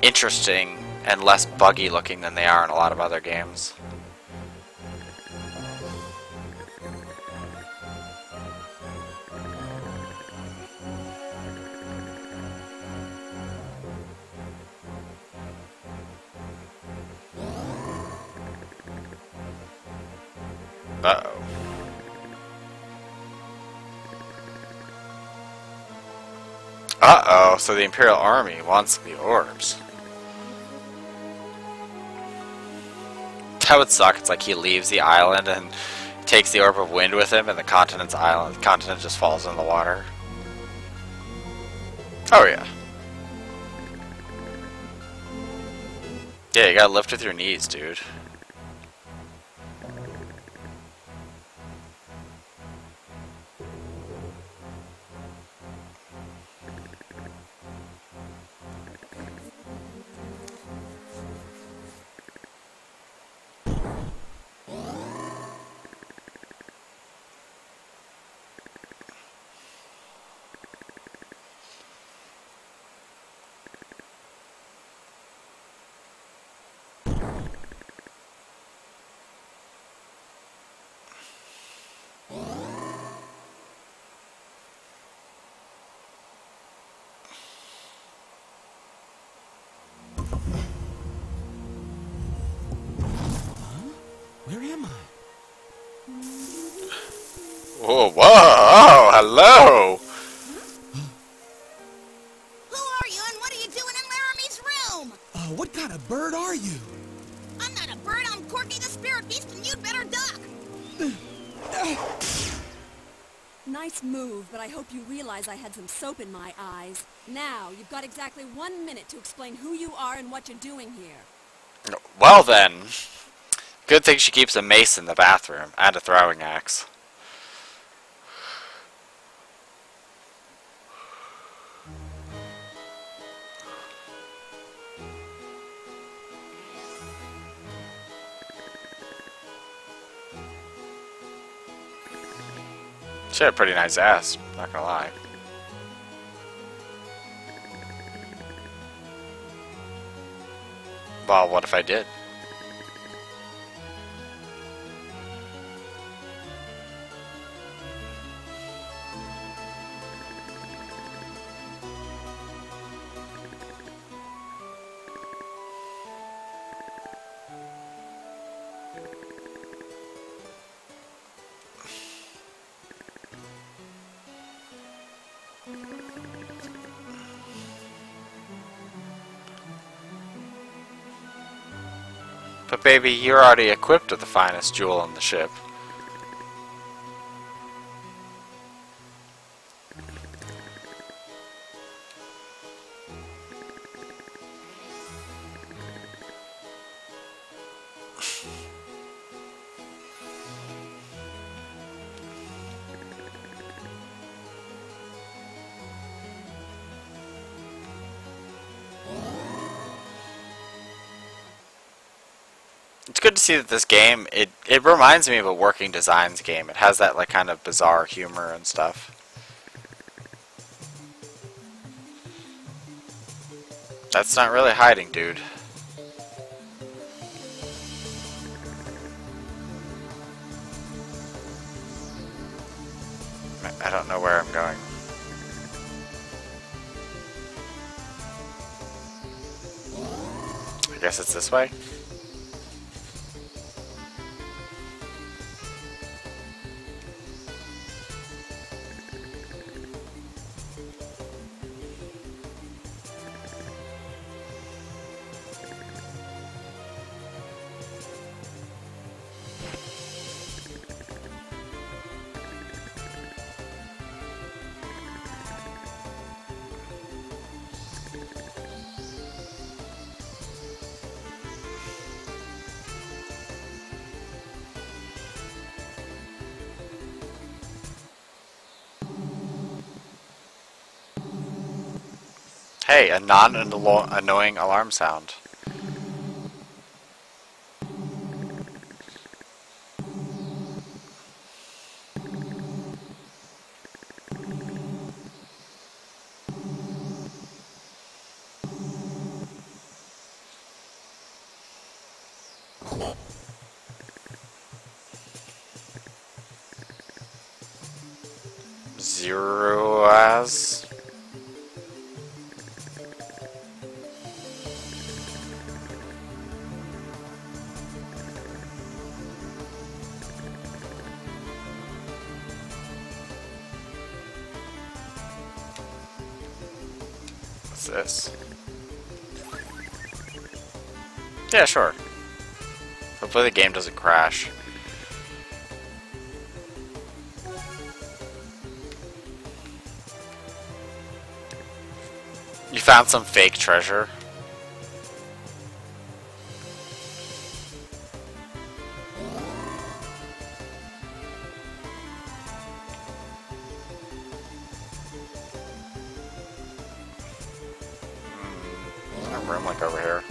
interesting and less buggy looking than they are in a lot of other games. Uh-oh. Uh-oh, so the Imperial Army wants the orbs. That would suck. It's like he leaves the island and takes the Orb of Wind with him, and the continent just falls in the water. Oh yeah. Yeah, you gotta lift with your knees, dude. Where am I? Whoa, whoa, oh, hello! Who are you and what are you doing in Laramie's room? What kind of bird are you? I'm not a bird, I'm Corky the Spirit Beast, and you'd better duck. Nice move, but I hope you realize I had some soap in my eyes. Now, you've got exactly 1 minute to explain who you are and what you're doing here. Well then, good thing she keeps a mace in the bathroom and a throwing axe. She had a pretty nice ass, not gonna lie. Well, what if I did? But baby, you're already equipped with the finest jewel on the ship. It's good to see that this game, it reminds me of a Working Designs game. It has that like kind of bizarre humor and stuff. That's not really hiding, dude. I don't know where I'm going. I guess it's this way? Hey, a non-annoying alarm sound. Zero as... What's this? Yeah, sure. Hopefully the game doesn't crash. You found some fake treasure? A room like over here.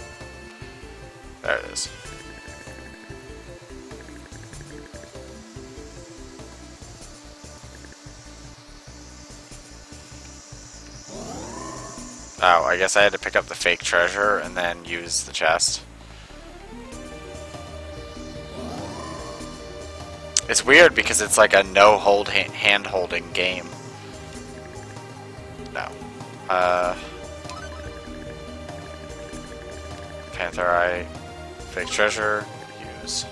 There it is. Oh, I guess I had to pick up the fake treasure and then use the chest. It's weird because it's like a no-hold hand-holding game. No. Panther Eye, fake treasure, use.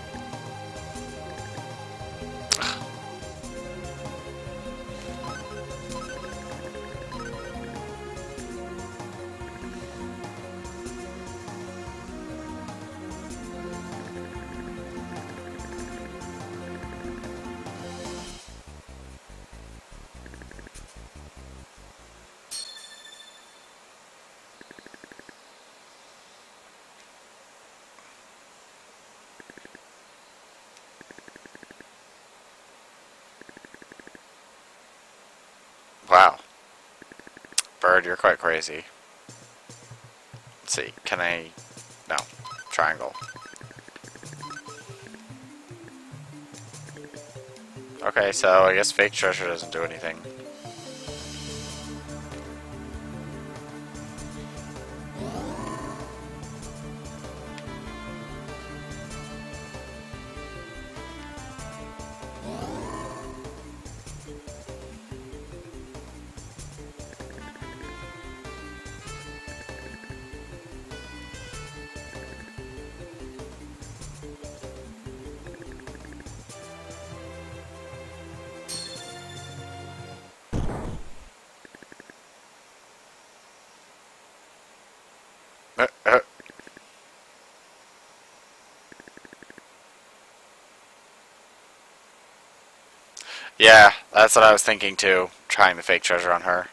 Wow. Bird, you're quite crazy. Let's see, can I... No. Triangle. Okay, so I guess fake treasure doesn't do anything. Yeah, that's what I was thinking too. Trying the fake treasure on her.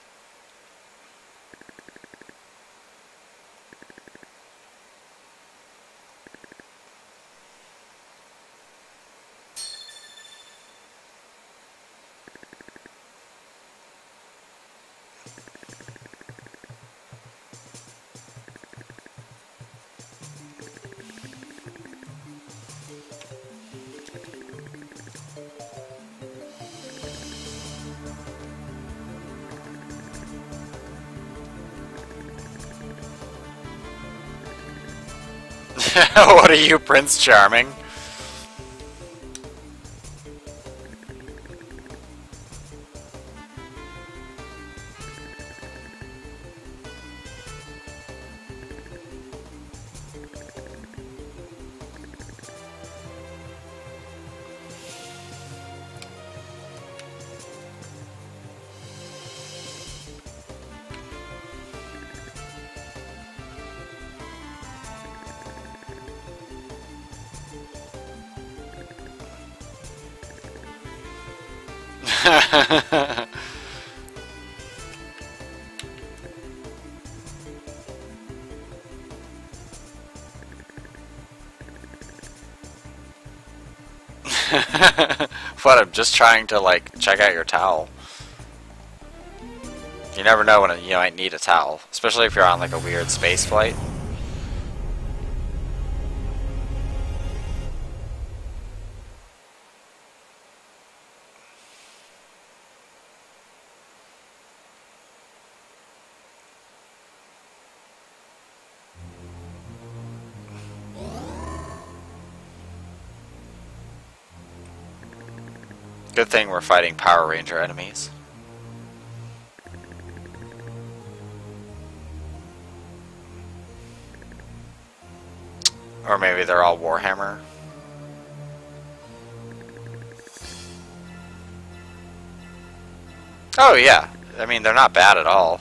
What are you, Prince Charming? What, I'm just trying to, like, check out your towel. You never know when you might need a towel. Especially if you're on, like, a weird space flight. Good thing we're fighting Power Ranger enemies. Or maybe they're all Warhammer. Oh yeah, I mean they're not bad at all.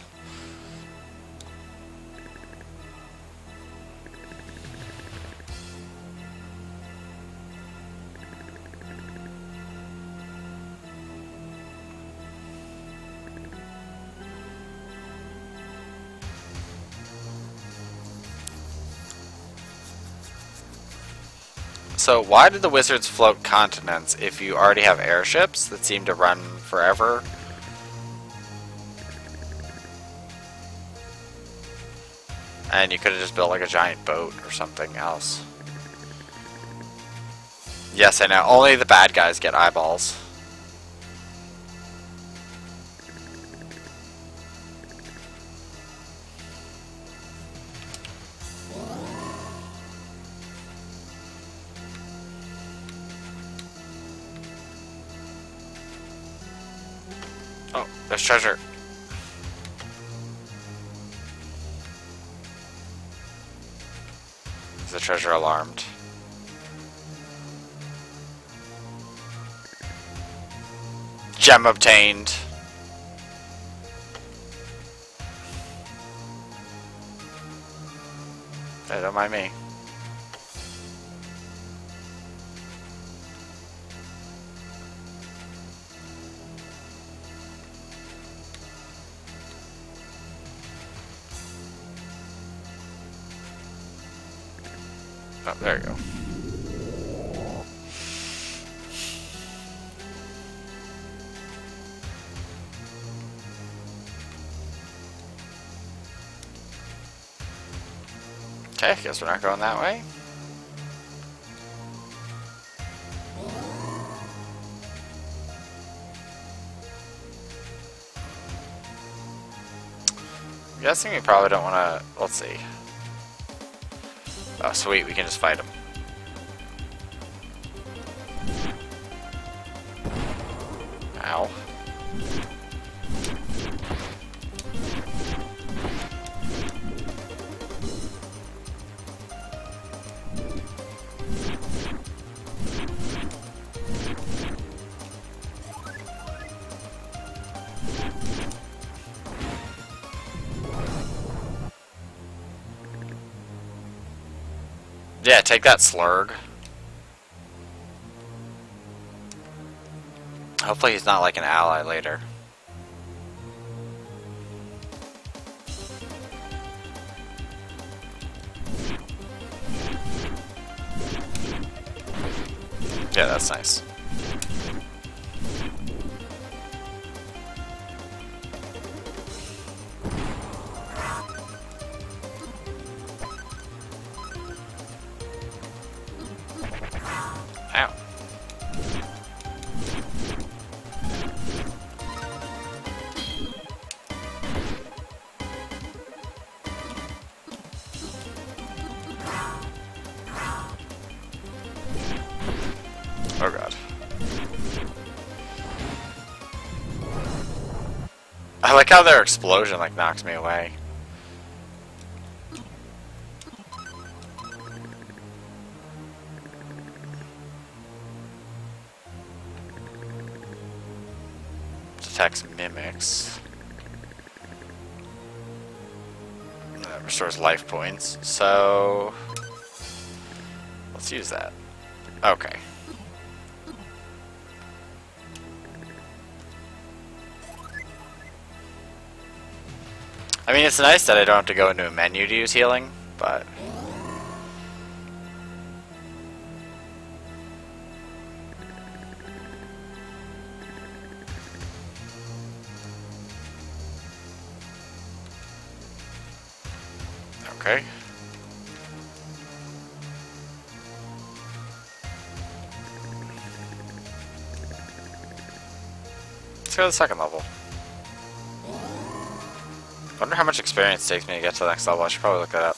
So why did the wizards float continents if you already have airships that seem to run forever? And you could have just built like a giant boat or something else. Yes, I know. Only the bad guys get eyeballs. Oh, there's treasure. Is the treasure alarmed? Gem obtained. Hey, don't mind me. Oh, there you go. Okay, guess we're not going that way. I'm guessing we probably don't want to. Let's see. Oh, sweet, we can just fight him. Ow. Yeah, take that, Slurg. Hopefully he's not like an ally later. Yeah, that's nice. Ow. Oh god. I like how their explosion like knocks me away. Detects mimics. That restores life points. So let's use that. Okay. I mean, it's nice that I don't have to go into a menu to use healing, but... Okay. Let's go to the second level. I wonder how much experience it takes me to get to the next level. I should probably look that up.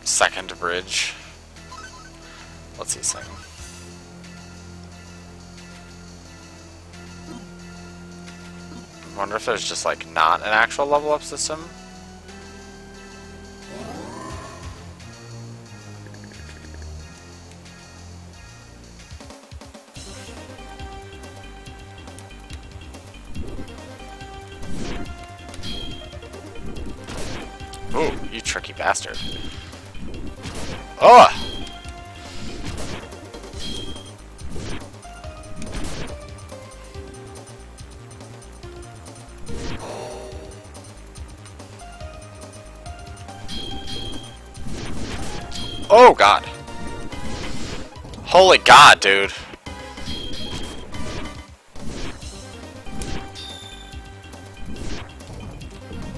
Second bridge. Let's see something. I wonder if there's just like not an actual level up system. Ooh, you tricky bastard. Oh! Oh god. Holy god, dude.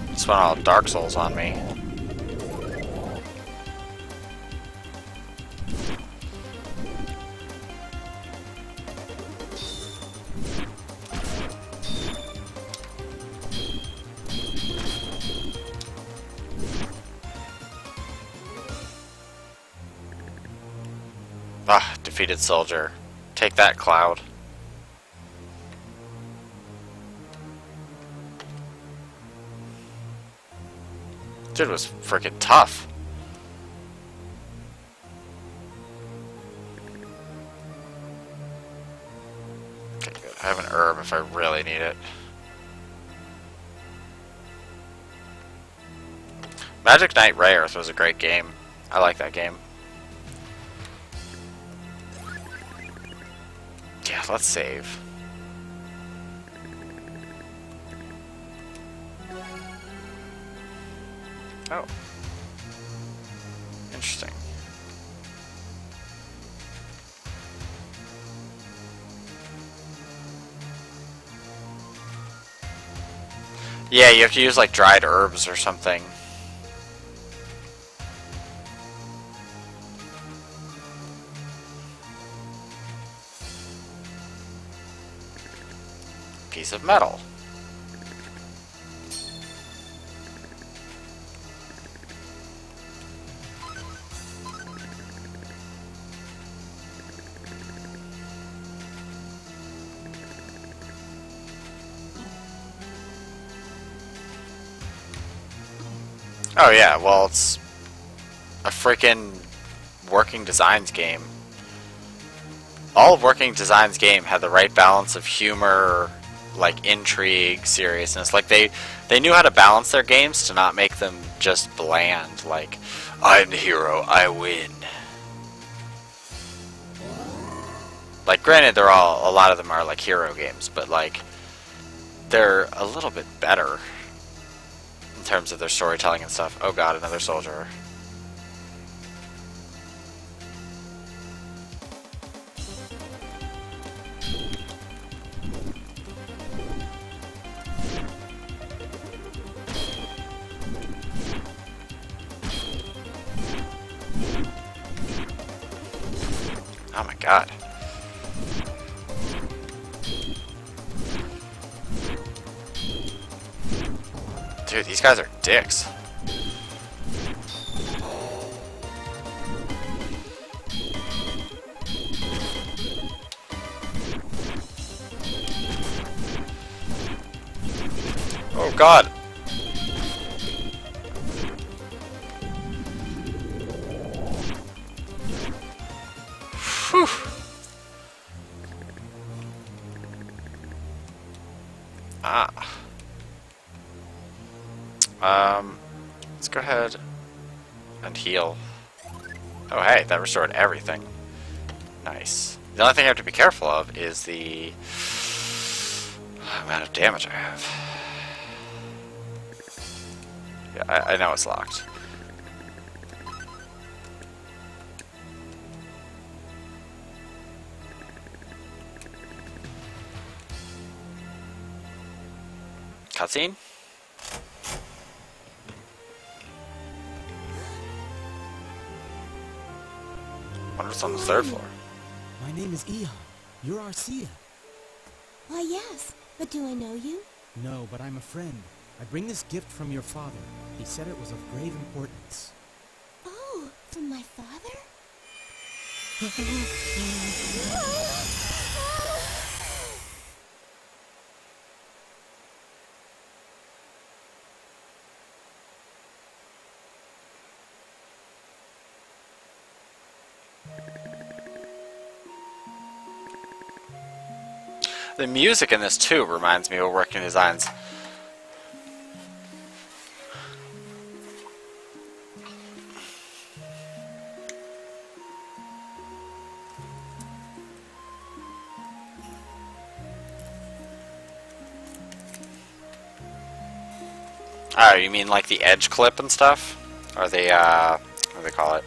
Just went all Dark Souls on me. Ah, defeated soldier. Take that, Cloud. Dude was freaking tough. Okay, good. I have an herb if I really need it. Magic Knight Rayearth was a great game. I like that game. Yeah, let's save. Oh. Interesting. Yeah, you have to use like dried herbs or something. Piece of metal. Oh yeah, well it's a freaking Working Designs game. All of Working Designs game had the right balance of humor, like intrigue, seriousness. Like they They knew how to balance their games to not make them just bland, like, I'm the hero, I win. Like, granted, a lot of them are like hero games, but like, they're a little bit better in terms of their storytelling and stuff. Oh god, another soldier. Oh my god. Dude, these guys are dicks. Oh god. Whew. Let's go ahead and heal. Oh hey, that restored everything. Nice. The only thing I have to be careful of is the amount of damage I have. Yeah, I know it's locked. Cutscene? Wonder what's on the third floor. My name is Eon. You're Arcia. Why, yes. But do I know you? No, but I'm a friend. I bring this gift from your father. He said it was of grave importance. Oh, from my father? The music in this too reminds me of working designs. Oh, you mean like the edge clip and stuff? Or the, what do they call it?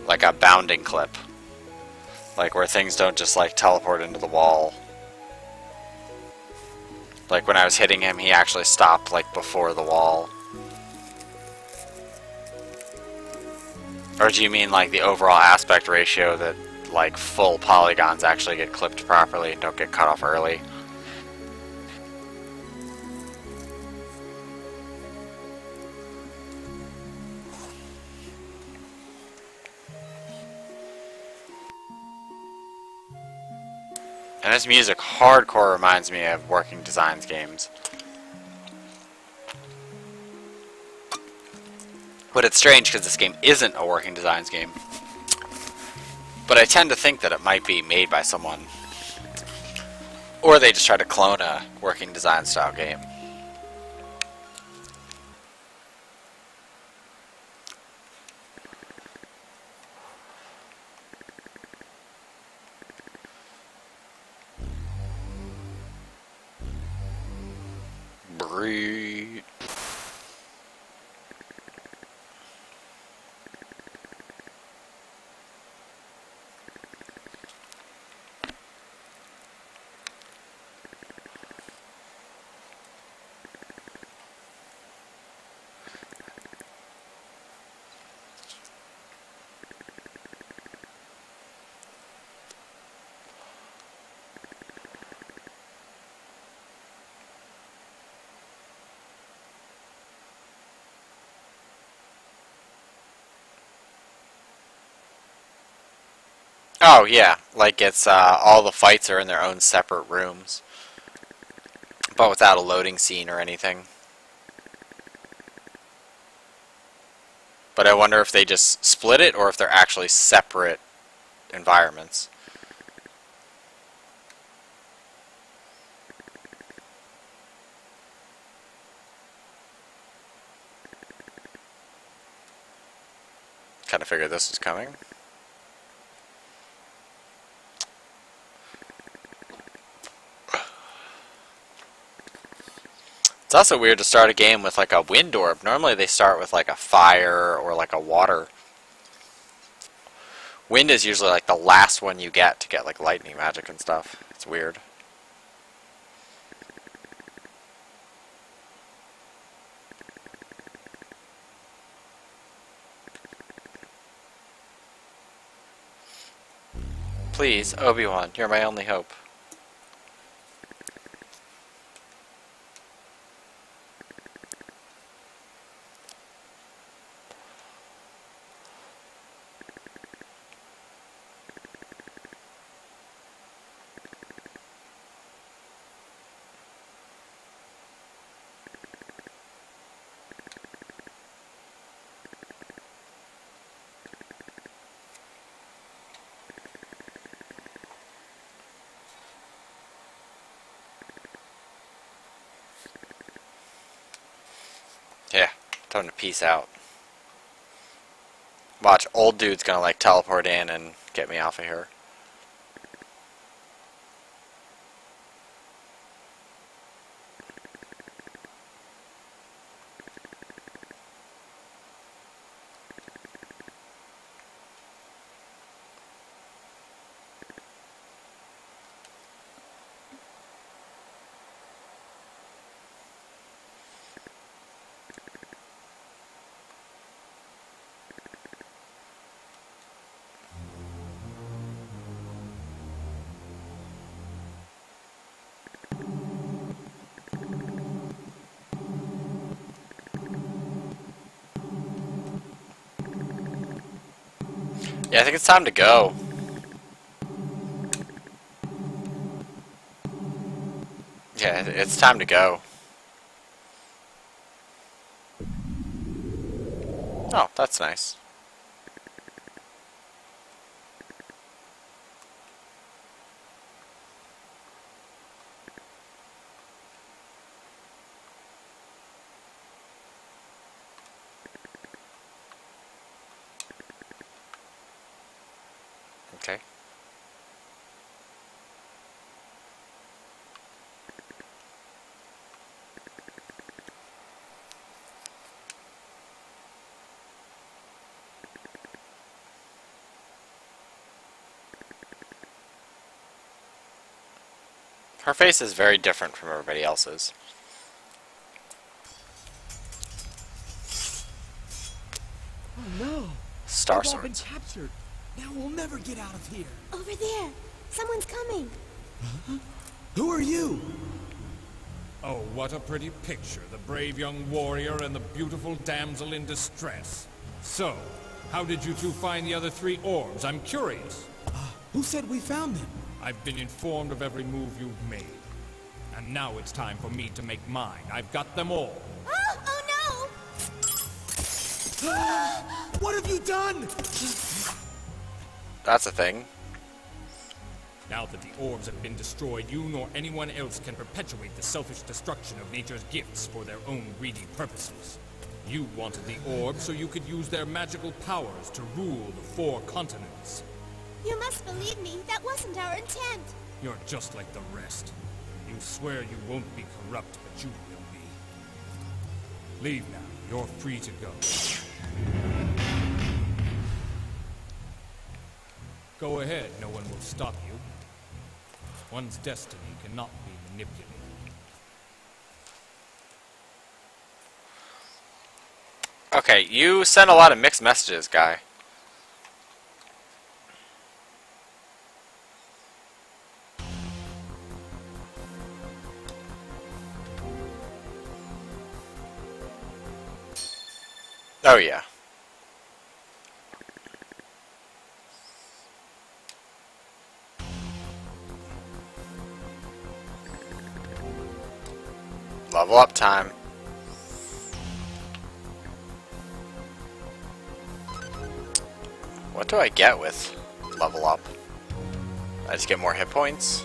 Like a bounding clip. Like where things don't just like teleport into the wall. Like when I was hitting him, he actually stopped like before the wall. Or do you mean like the overall aspect ratio that like full polygons actually get clipped properly and don't get cut off early? And this music hardcore reminds me of Working Designs games. But it's strange because this game isn't a Working Designs game. But I tend to think that it might be made by someone. Or they just try to clone a Working Design style game. Breathe. Oh yeah, like it's all the fights are in their own separate rooms, but without a loading scene or anything. But I wonder if they just split it or if they're actually separate environments. Kind of figured this was coming. It's also weird to start a game with like a wind orb. Normally they start with like a fire or like a water. Wind is usually like the last one you get to get like lightning magic and stuff. It's weird. Please, Obi-Wan, you're my only hope. Yeah, time to peace out. Watch, old dude's gonna like teleport in and get me off of here. Yeah, I think it's time to go. Yeah, it's time to go. Oh, that's nice. Okay. Her face is very different from everybody else's. Oh no! Star We've all been swords. captured. Now we'll never get out of here. Over there. Someone's coming. Who are you? Oh, what a pretty picture. The brave young warrior and the beautiful damsel in distress. So, how did you two find the other 3 orbs? I'm curious. Who said we found them? I've been informed of every move you've made. And now it's time for me to make mine. I've got them all. Oh no! What have you done? That's a thing. Now that the orbs have been destroyed, you nor anyone else can perpetuate the selfish destruction of nature's gifts for their own greedy purposes. You wanted the orbs so you could use their magical powers to rule the 4 continents. You must believe me. That wasn't our intent. You're just like the rest. You swear you won't be corrupt, but you will be. Leave now. You're free to go. Go ahead. No one will stop you. One's destiny cannot be manipulated. Okay, you sent a lot of mixed messages, guy. Oh yeah. Level up time. do I get with level up? I just get more hit points?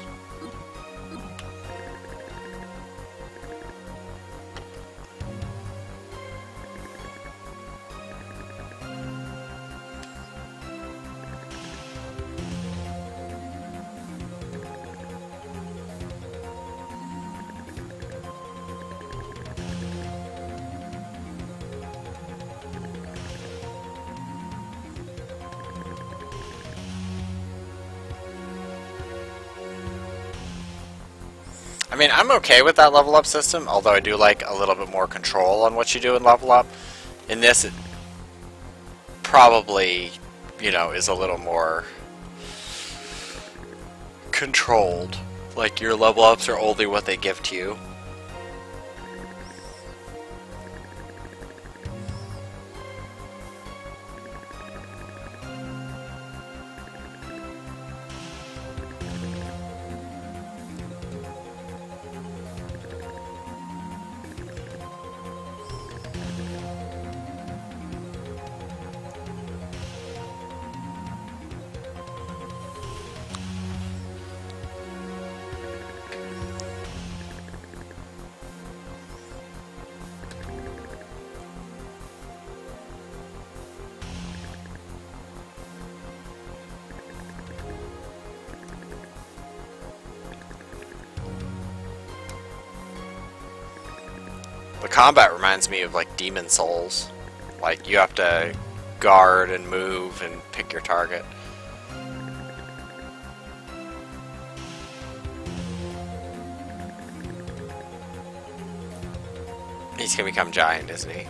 I mean, I'm okay with that level up system, although I do like a little bit more control on what you do in level up. In this, it probably, you know, is a little more controlled. Like, your level ups are only what they give to you. The combat reminds me of like Demon Souls. Like, you have to guard and move and pick your target. He's gonna become giant, isn't he?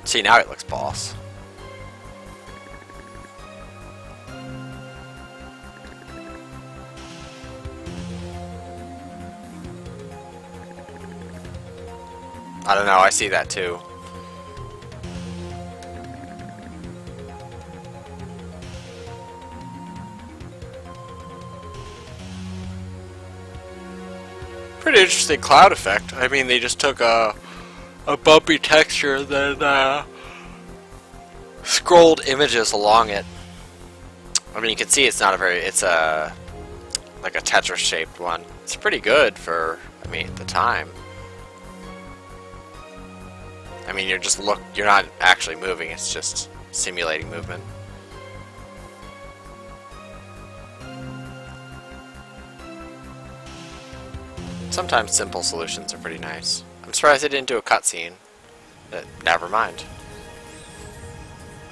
See, now it looks boss. I don't know, I see that too. Pretty interesting cloud effect. I mean, they just took a bumpy texture and then scrolled images along it. I mean, you can see it's not a very, it's a like a Tetris shaped one. It's pretty good for, I mean, the time. I mean, you're not actually moving, it's just simulating movement. Sometimes simple solutions are pretty nice. I'm surprised they didn't do a cutscene, but never mind.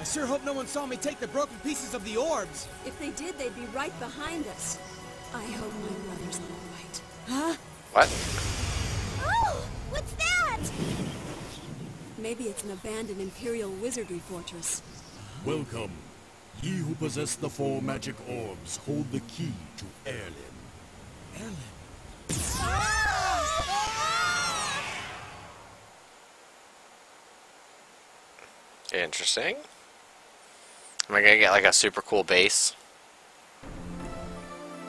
I sure hope no one saw me take the broken pieces of the orbs. If they did, they'd be right behind us. I hope my brother's all right. Huh? What? Oh, what's that? Maybe it's an abandoned Imperial wizardry fortress. Welcome. Ye who possess the 4 magic orbs hold the key to Erlin. Erlin. Interesting. Am I gonna get like a super cool base?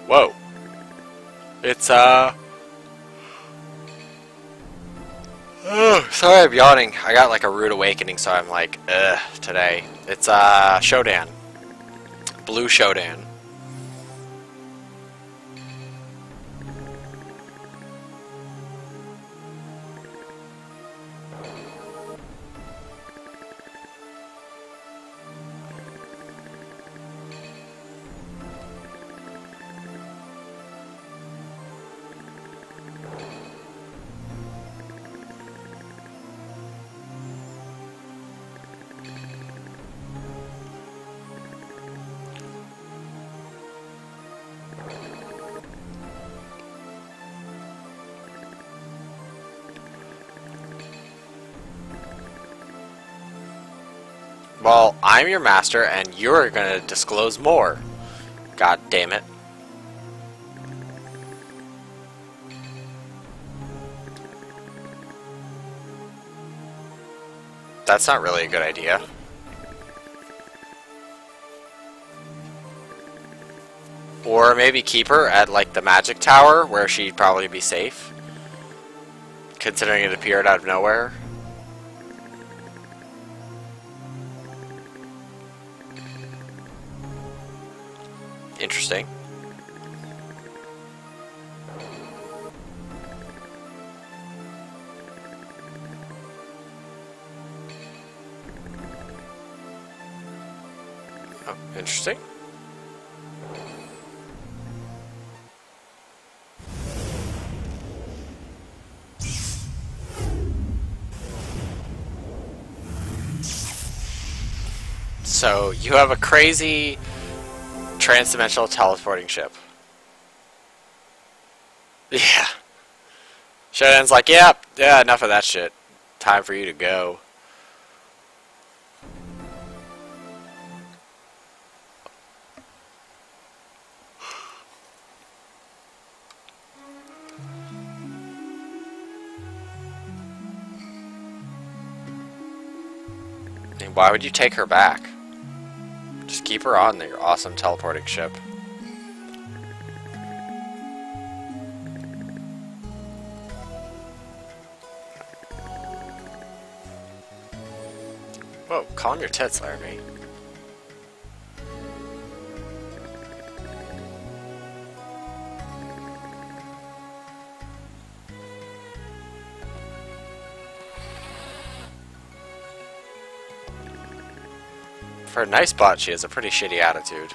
Whoa. It's oh, sorry I'm yawning. I got like a rude awakening, so I'm like, ugh, today. It's Shodan. Blue Shodan. Well, I'm your master, and you're gonna disclose more. God damn it. That's not really a good idea. Or maybe keep her at, like, the magic tower, where she'd probably be safe. Considering it appeared out of nowhere. Interesting. Oh, interesting. So, you have a crazy trans-dimensional teleporting ship. Yeah. Shadow's like, yeah, enough of that shit. Time for you to go. And why would you take her back? Just keep her on your awesome teleporting ship. Whoa, calm your tits, Laramie. For a nice butt, she has a pretty shitty attitude.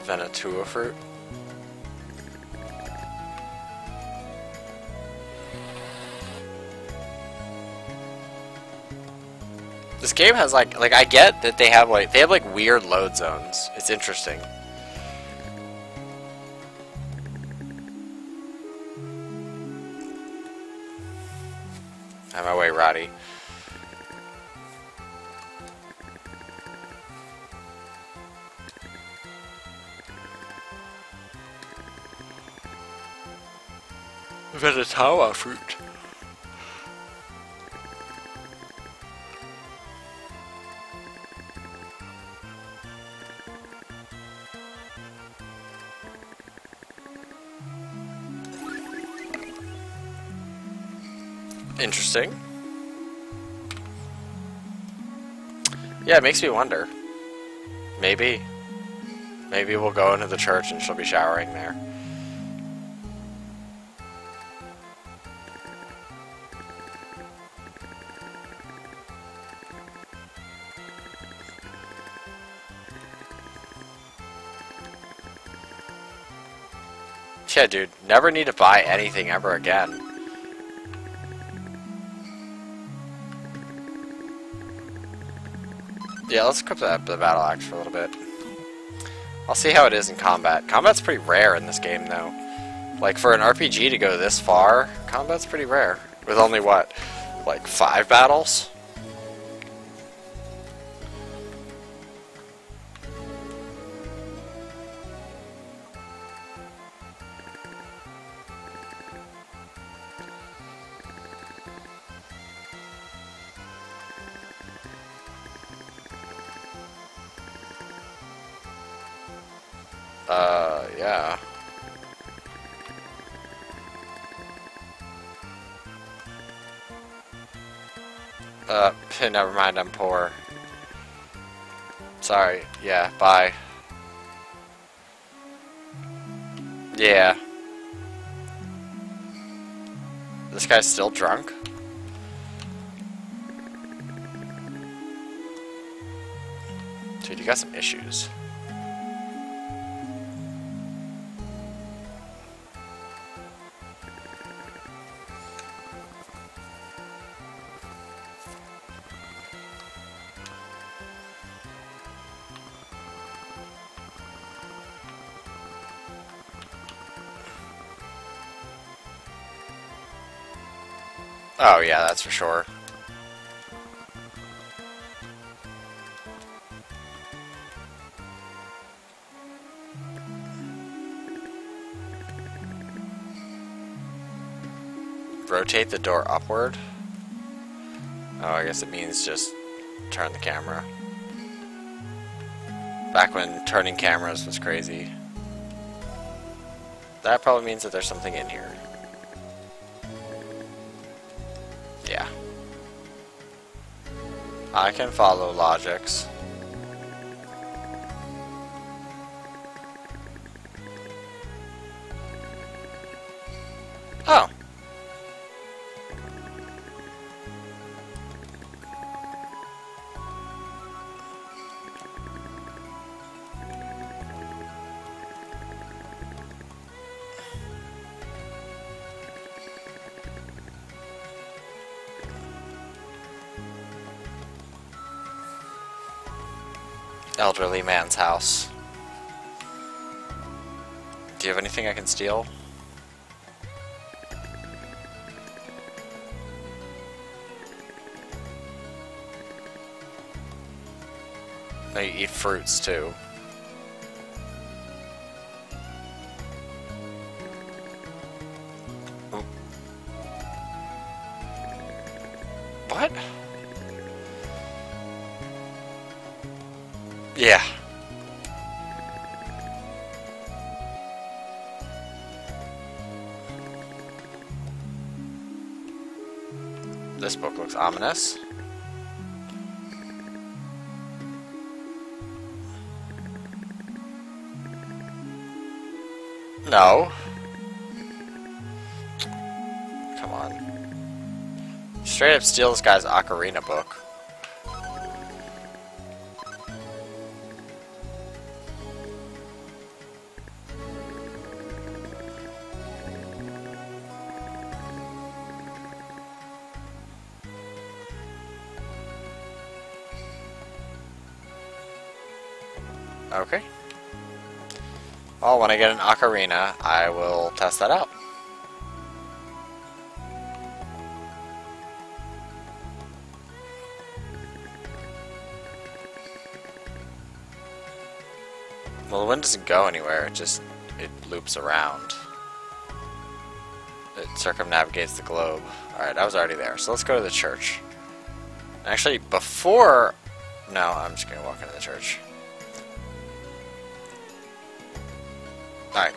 Venetua fruit. This game has like I get that they have like weird load zones. It's interesting. Out of my way, Roddy. Venetua fruit. Interesting. Yeah, it makes me wonder. Maybe we'll go into the church and she'll be showering there. Yeah, dude, never need to buy anything ever again. Yeah, let's equip the battle axe for a little bit. I'll see how it is in combat. Combat's pretty rare in this game, though. Like, for an RPG to go this far, combat's pretty rare. With only, what, like 5 battles? Yeah. Never mind, I'm poor. Sorry, yeah, bye. Yeah. This guy's still drunk? Dude, you got some issues. Oh yeah, that's for sure. Rotate the door upward. Oh, I guess it means just turn the camera. Back when turning cameras was crazy. That probably means that there's something in here. Yeah. I can follow logics. Oh. Elderly man's house. Do you have anything I can steal? They eat fruits too. Oh. What? Yeah. This book looks ominous. No. Come on. Straight up steal this guy's ocarina book. Okay. Well, when I get an ocarina, I will test that out. Well, the wind doesn't go anywhere, it loops around. It circumnavigates the globe. Alright, I was already there, so let's go to the church. Actually, before... No, I'm just gonna walk into the church. Alright,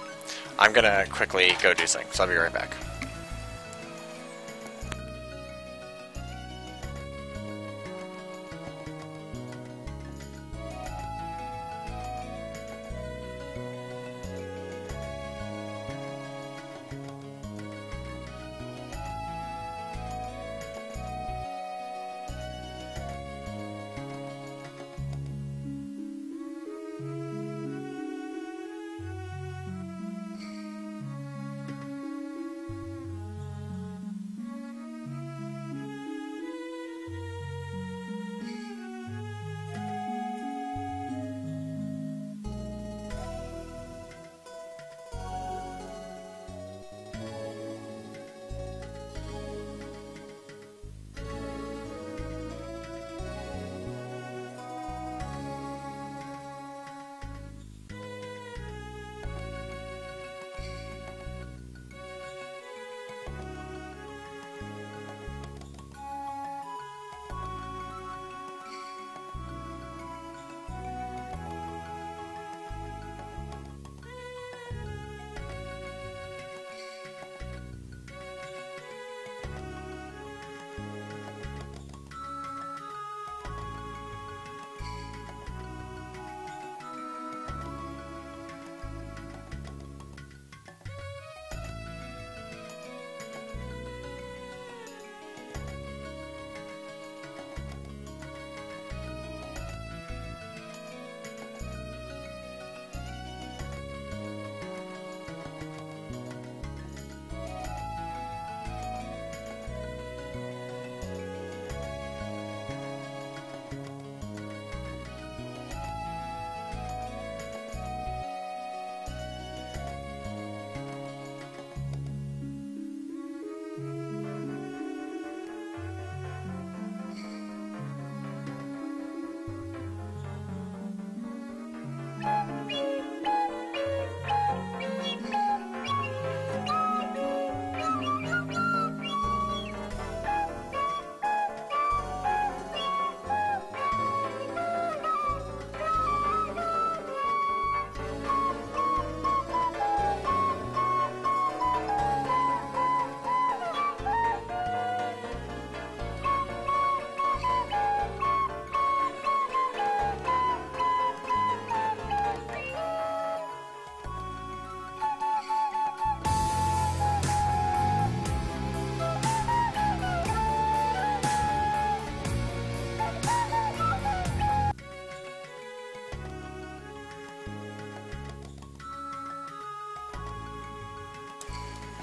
I'm gonna quickly go do something, so I'll be right back.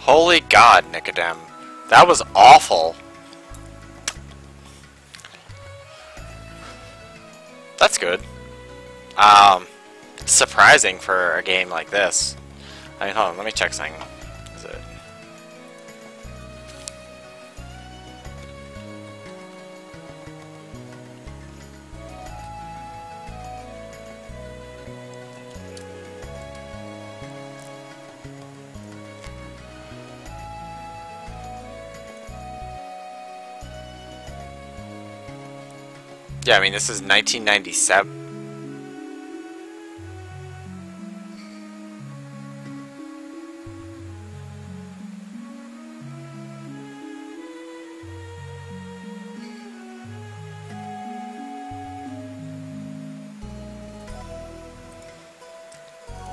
Holy God, Nicodem. That was awful. That's good. Surprising for a game like this. I mean, hold on, let me check something. Is it? Yeah, I mean, this is 1997.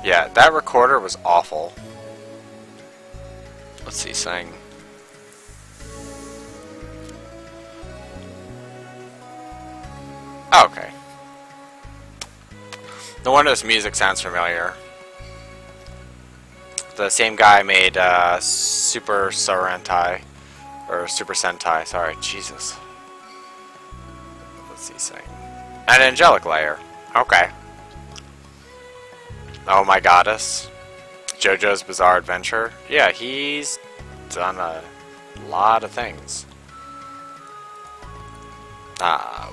Yeah, that recorder was awful. Let's see, saying. Oh, okay. No wonder this music sounds familiar. The same guy made Super Sentai, or Super Sentai. Sorry, Jesus. Let's see, saying. An angelic layer. Okay. Oh my goddess. JoJo's Bizarre Adventure. Yeah, he's done a lot of things.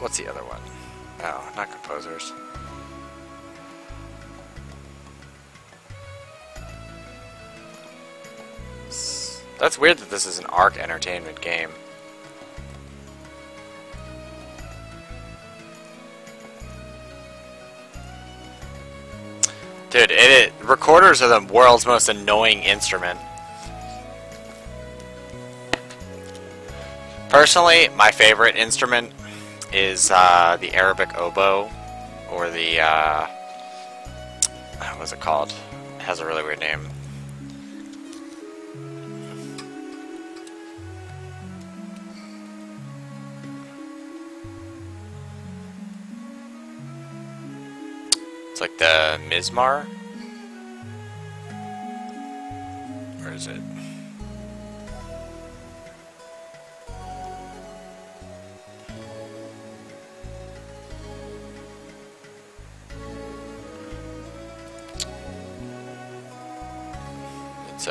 What's the other one? No, not composers. That's weird that this is an Arc Entertainment game. Dude, recorders are the world's most annoying instrument. Personally, my favorite instrument is the Arabic oboe, or the, what's it called? It has a really weird name. It's like the Mizmar? Where is it? It's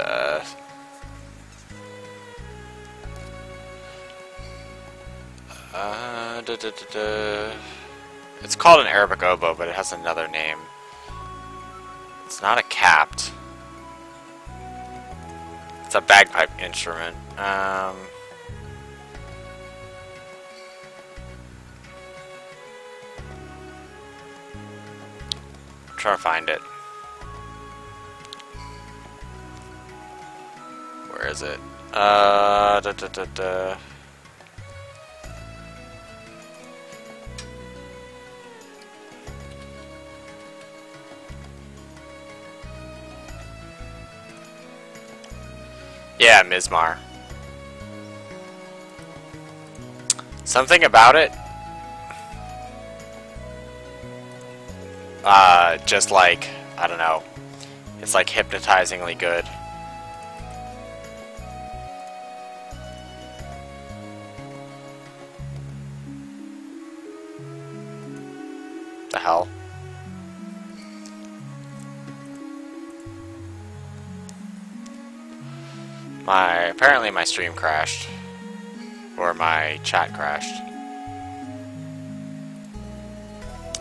It's called an Arabic oboe, but it has another name. It's not a capped. It's a bagpipe instrument. I'm trying to find it. Where is it? Yeah, Mizmar. Something about it, just like, I don't know, it's like hypnotizingly good. The hell? Apparently my stream crashed. Or my chat crashed.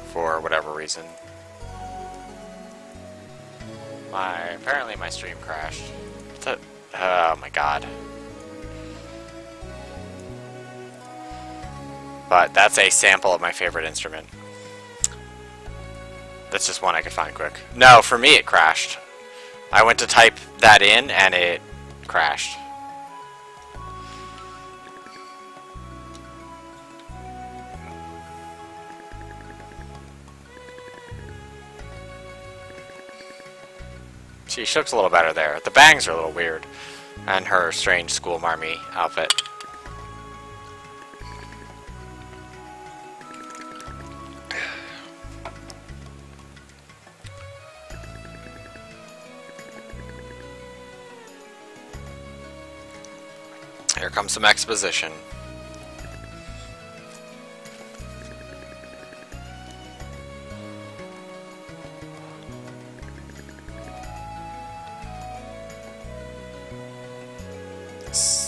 For whatever reason. Apparently my stream crashed. Oh my god. But that's a sample of my favorite instrument. That's just one I could find quick. No, for me it crashed. I went to type that in and it crashed. She looks a little better there. The bangs are a little weird. And her strange school marmy outfit. Here comes some exposition.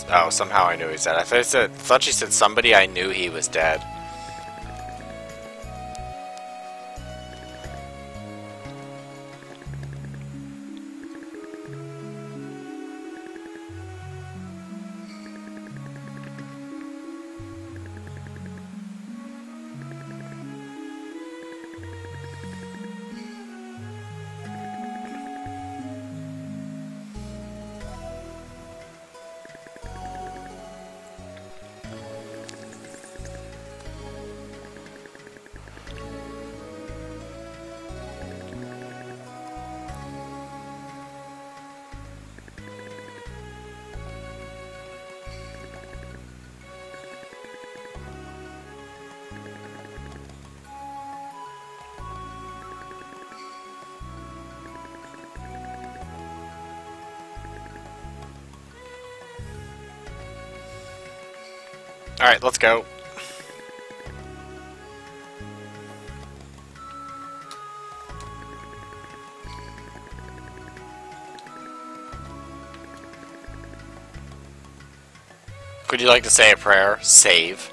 Oh, somehow I knew he was dead. I thought she said somebody I knew he was dead. Alright, let's go. Would you like to say a prayer? Save.